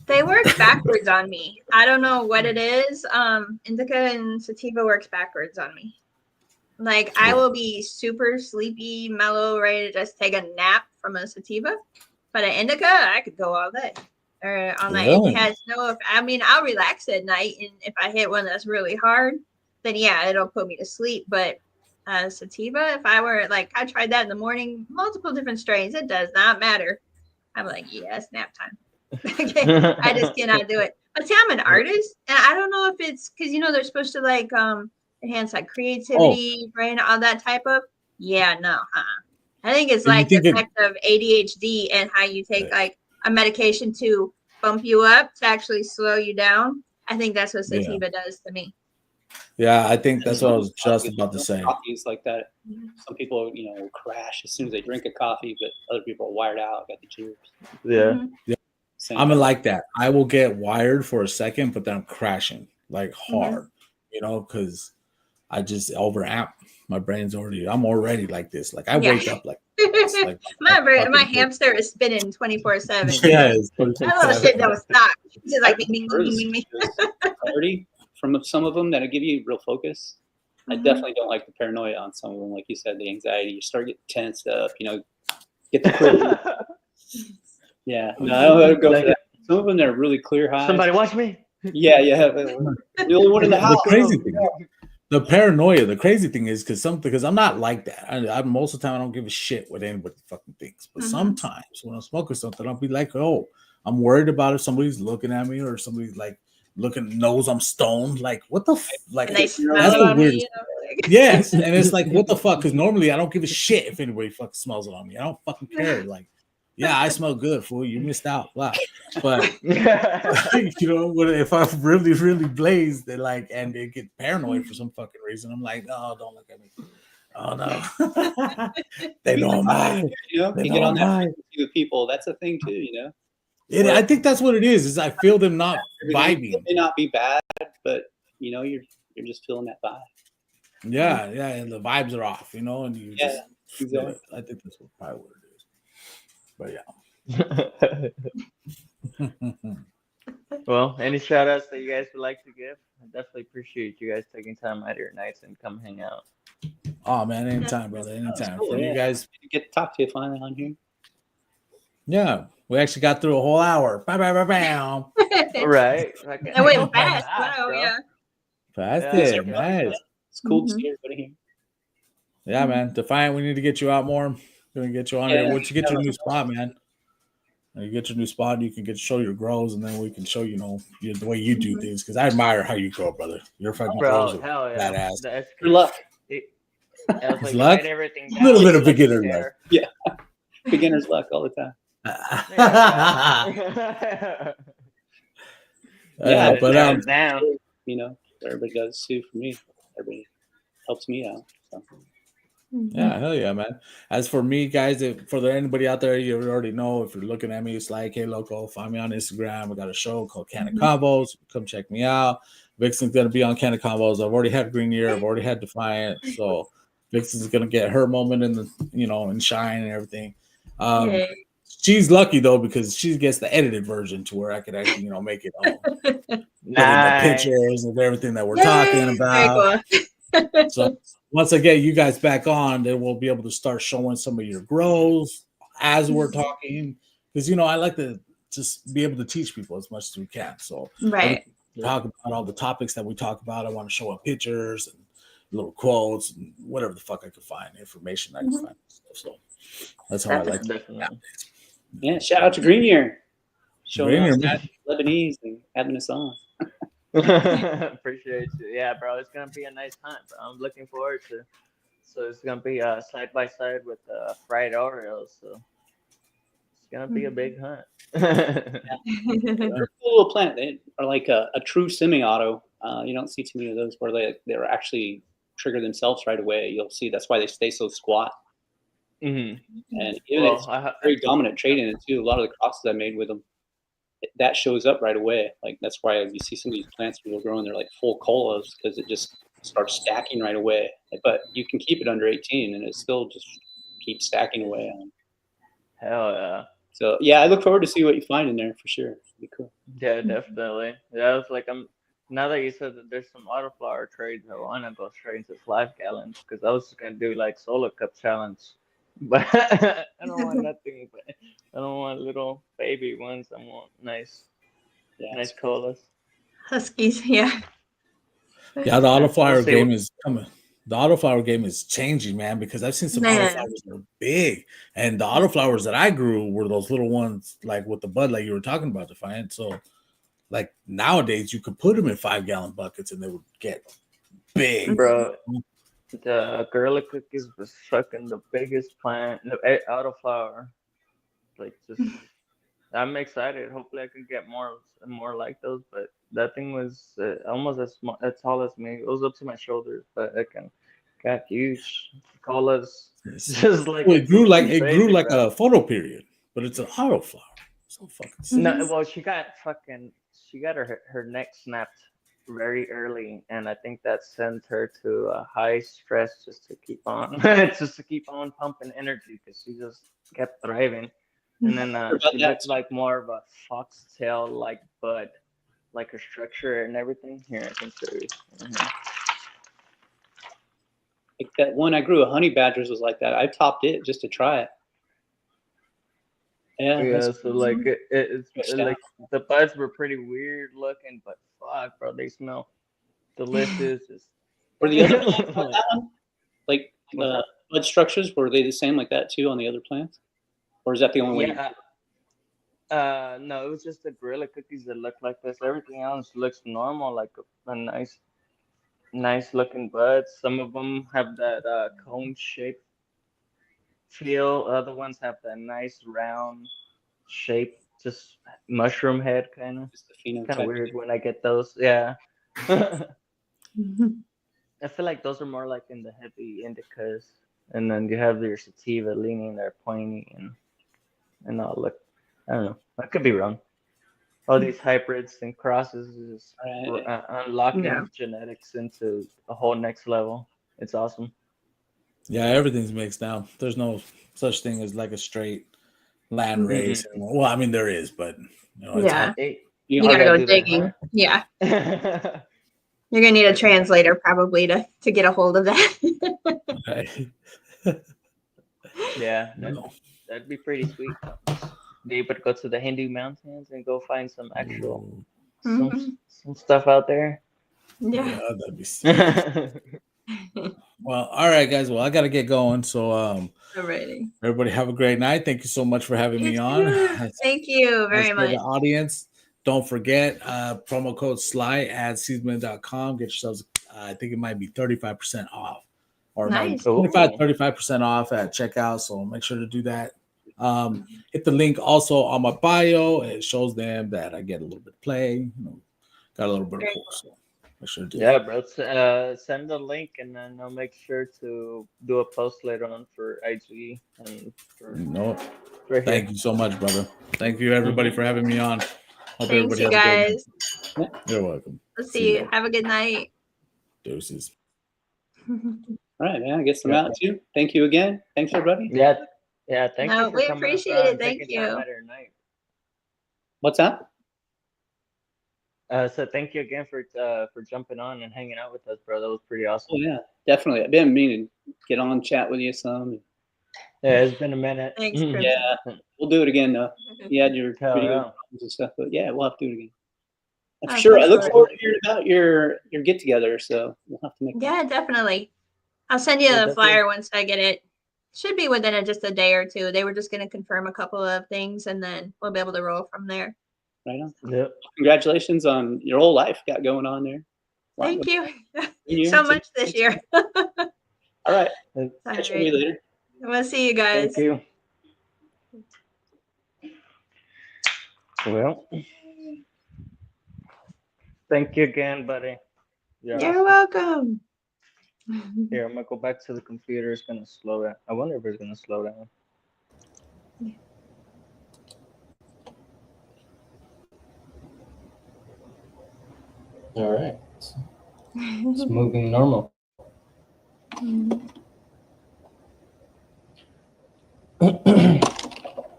They work backwards on me. I don't know what it is. Indica and sativa works backwards on me. Like I will be super sleepy, mellow, ready to just take a nap from a sativa. But an indica, I could go all day or all night. Really? It has no. I mean, I'll relax at night, and if I hit one that's really hard, then yeah, it'll put me to sleep. But sativa, if I were like, I tried that in the morning, multiple different strains. It does not matter. I'm like, yeah, it's nap time. I just cannot do it. But see, I'm an artist, and I don't know if it's because they're supposed to like enhance like creativity, brain, all that type of. Yeah, no, I think it's like the effect of ADHD and how you take like a medication to bump you up to actually slow you down. I think that's what sativa does to me. Yeah, I think that's what I was just about to say. Coffees like that. Some people, will crash as soon as they drink a coffee, but other people are wired out, got the jitters. Yeah. Yeah. I'm like that. I will get wired for a second, but then I'm crashing like hard, because I just overamp. My brain's I'm already like this. Like I wake up like this. Like my hamster is spinning 24/7. Yeah, that little shit don't stop. It's just like ding, ding, ding. Clarity from some of them that'll give you real focus. I definitely don't like the paranoia on some of them. Like you said, the anxiety. You start getting tensed up. Get the crazy. Yeah, no, I don't go for that. Some of them that are really clear highs. Somebody watch me. Yeah. The only one in the house. The crazy thing, the paranoia. The crazy thing is because I'm not like that. I most of the time I don't give a shit what anybody fucking thinks. But sometimes when I'm smoking something, I'll be like, oh, I'm worried about if somebody's looking at me or somebody's like knows I'm stoned. Like what the like? That's the weirdest. Yes, and it's like what the fuck? Because normally I don't give a shit if anybody fucking smells it on me. I don't fucking care. Like. Yeah, I smell good, fool. You missed out. Wow. But if I'm really, really blazed and they get paranoid for some fucking reason, I'm like, no, don't look at me. Oh no. They don't mind. You get on that frequency with people. That's a thing too, I think that's what it is I feel them not vibing. It may not be bad, but you're just feeling that vibe. Yeah, and the vibes are off, and you just exactly. I think that's probably what it is. But yeah. Well, any shout outs that you guys would like to give? I definitely appreciate you guys taking time out of your nights and come hang out. Oh man, anytime, brother. Anytime. Cool, you guys get to talk to you finally on here. Yeah. We actually got through a whole hour. Bam, bam, bam, bam. Right. I went fast. Wow, yeah. Fast it, nice. It's cool to see everybody here. Yeah, man. Defiant, we need to get you out more. Gonna get you on there. Once you get your new spot, man. You get your new spot, you can show your grows, and then we can show the way you do things. Because I admire how you grow, brother. Your fucking grows are badass. Good luck. It's luck. A little bit of beginner luck. Yeah, beginner's luck all the time. But everybody does too for me. Everybody helps me out. So. Yeah, hell yeah, man. As for me, guys, for anybody out there, you already know. If you're looking at me, it's like, hey, loco, find me on Instagram. I got a show called Can of Combos. Come check me out. Vixen's gonna be on Can of Combos. I've already had Green Year. I've already had Defiant. So Vixen's gonna get her moment in the, and shine and everything. Yay. She's lucky though because she gets the edited version to where I could actually, make it all. Put in the pictures of everything that we're talking about. Very cool. So once I get you guys back on, then we'll be able to start showing some of your grows as we're talking. Because I like to just be able to teach people as much as we can. So Right. talk about all the topics that we talk about. I want to show up pictures and little quotes and whatever the fuck I could find, information I can find. So that's how I like to. Yeah, shout out to Green Year. Showing us Year, Lebanese and having us on. Appreciate you. Yeah, bro, it's gonna be a nice hunt, bro. I'm looking forward to. So it's gonna be side by side with fried Oreos. So it's gonna be a big hunt. They're a cool little plant. They are like a true semi-auto. You don't see too many of those where they're actually trigger themselves right away. You'll see that's why they stay so squat. And even it's very dominant trait in it too. A lot of the crosses I made with them, that shows up right away. Like that's why you see some of these plants when they're growing, they're like full colas because it just starts stacking right away. But you can keep it under 18 and it still just keeps stacking away. Hell yeah. So yeah, I look forward to see what you find in there for sure. It'll be cool. Yeah, definitely. Yeah, it's like now that you said that there's some autoflower trades, I want to go straight into 5 gallons because I was gonna do like solo cup challenge, but I don't want nothing. But I don't want little baby ones. I want nice colas. Huskies, yeah. Yeah, the autoflower game is coming. The autoflower game is changing, man, because I've seen some autoflowers that are big, and the autoflowers that I grew were those little ones, like with the bud, like you were talking about, Defiant. So, like nowadays, you could put them in 5-gallon buckets, and they would get big, bro. The Gorilla Cookies was fucking the biggest plant, the autoflower. Like, just I'm excited. Hopefully, I can get more like those. But that thing was almost as tall as me. It was up to my shoulders, but it got huge. Colas, just like it grew like a photo period, but it's an autoflower. So fucking no. Well, she got her neck snapped very early, and I think that sent her to a high stress just to keep on pumping energy because she just kept thriving. And then she looked like more of a foxtail like bud, like her structure and everything. Here, I can show you. Like that one I grew of honey badgers was like that. I topped it just to try it. Yeah, so like it's like the buds were pretty weird looking, but fuck, bro, they smell delicious. Were the other plants like that one? Like bud structures, were they the same like that too on the other plants? Or is that the only way? No, it was just the Gorilla Cookies that look like this. Everything else looks normal, like a nice looking buds. Some of them have that cone shape feel. Other ones have that nice round shape, just mushroom head kind of. Kind of weird when I get those. Yeah. I feel like those are more like in the heavy indicas, and then you have your sativa leaning there, pointy and all. Look, I don't know. I could be wrong. All these hybrids and crosses is unlocking genetics into a whole next level. It's awesome. Yeah, everything's mixed now. There's no such thing as like a straight land race. Well, I mean there is, but you gotta go digging. Yeah. You're gonna need a translator probably to get a hold of that. Okay. Yeah, that'd be pretty sweet. Be able to go to the Hindu mountains and go find some actual some stuff out there. Yeah, that'd be sick. Well, all right, guys. Well, I gotta get going. So alrighty. Everybody have a great night. Thank you so much for having me on. Thank you very much. The audience, don't forget promo code SLY at seedsman.com. Get yourselves I think it might be 35% off. Or nice. 35% off at checkout. So make sure to do that. Hit the link also on my bio. It shows them that I get a little bit of play. Got a little bit of cool. So I sure do. Yeah, bro. Send the link, and then I'll make sure to do a post later on for IG and for No, right here. thank you so much, brother. Thank you, everybody, for having me on. Hope Thanks, everybody you has a great guys. night. You're welcome. Let's see you. Have a good night. Deuces. All right, man. I guess I'm Yeah. out too. Thank you again. Thanks, everybody. Yeah, thank No, you for we coming appreciate up, it. and Thank taking time you. out of your night. What's that? So thank you again for jumping on and hanging out with us, bro. That was pretty awesome. Oh yeah, definitely. I've been meaning to get on, chat with you some. Yeah, it's been a minute. Thanks, Crimson. Yeah, we'll do it again though. You had your Hell video yeah. problems and stuff, but yeah, we'll have to do it again. And for Oh, sure. for I look sure. forward to hearing about your get together. So we'll have to make. Yeah, definitely. I'll send you Yeah, the flyer once I get it. Should be within just a day or two. They were just going to confirm a couple of things, and then we'll be able to roll from there. Right on. Yep. Congratulations on your whole life got going on there. Thank you Years. so much this year. All right. All Catch right. you later. We'll see you guys. Thank you. Well, thank you again, buddy. You're awesome. welcome. Here, I'm gonna go back to the computer. It's gonna slow down. I wonder if it's gonna slow down. All right. It's moving normal.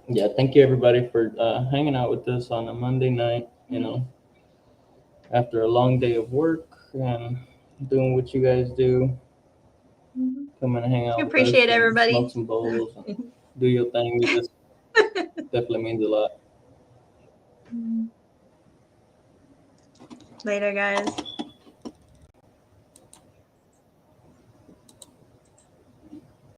Yeah, thank you everybody for hanging out with us on a Monday night. You know, after a long day of work and doing what you guys do, come and hang out. We with appreciate us and everybody. Smoke some bowls and do your thing. It just definitely means a lot. Later, guys.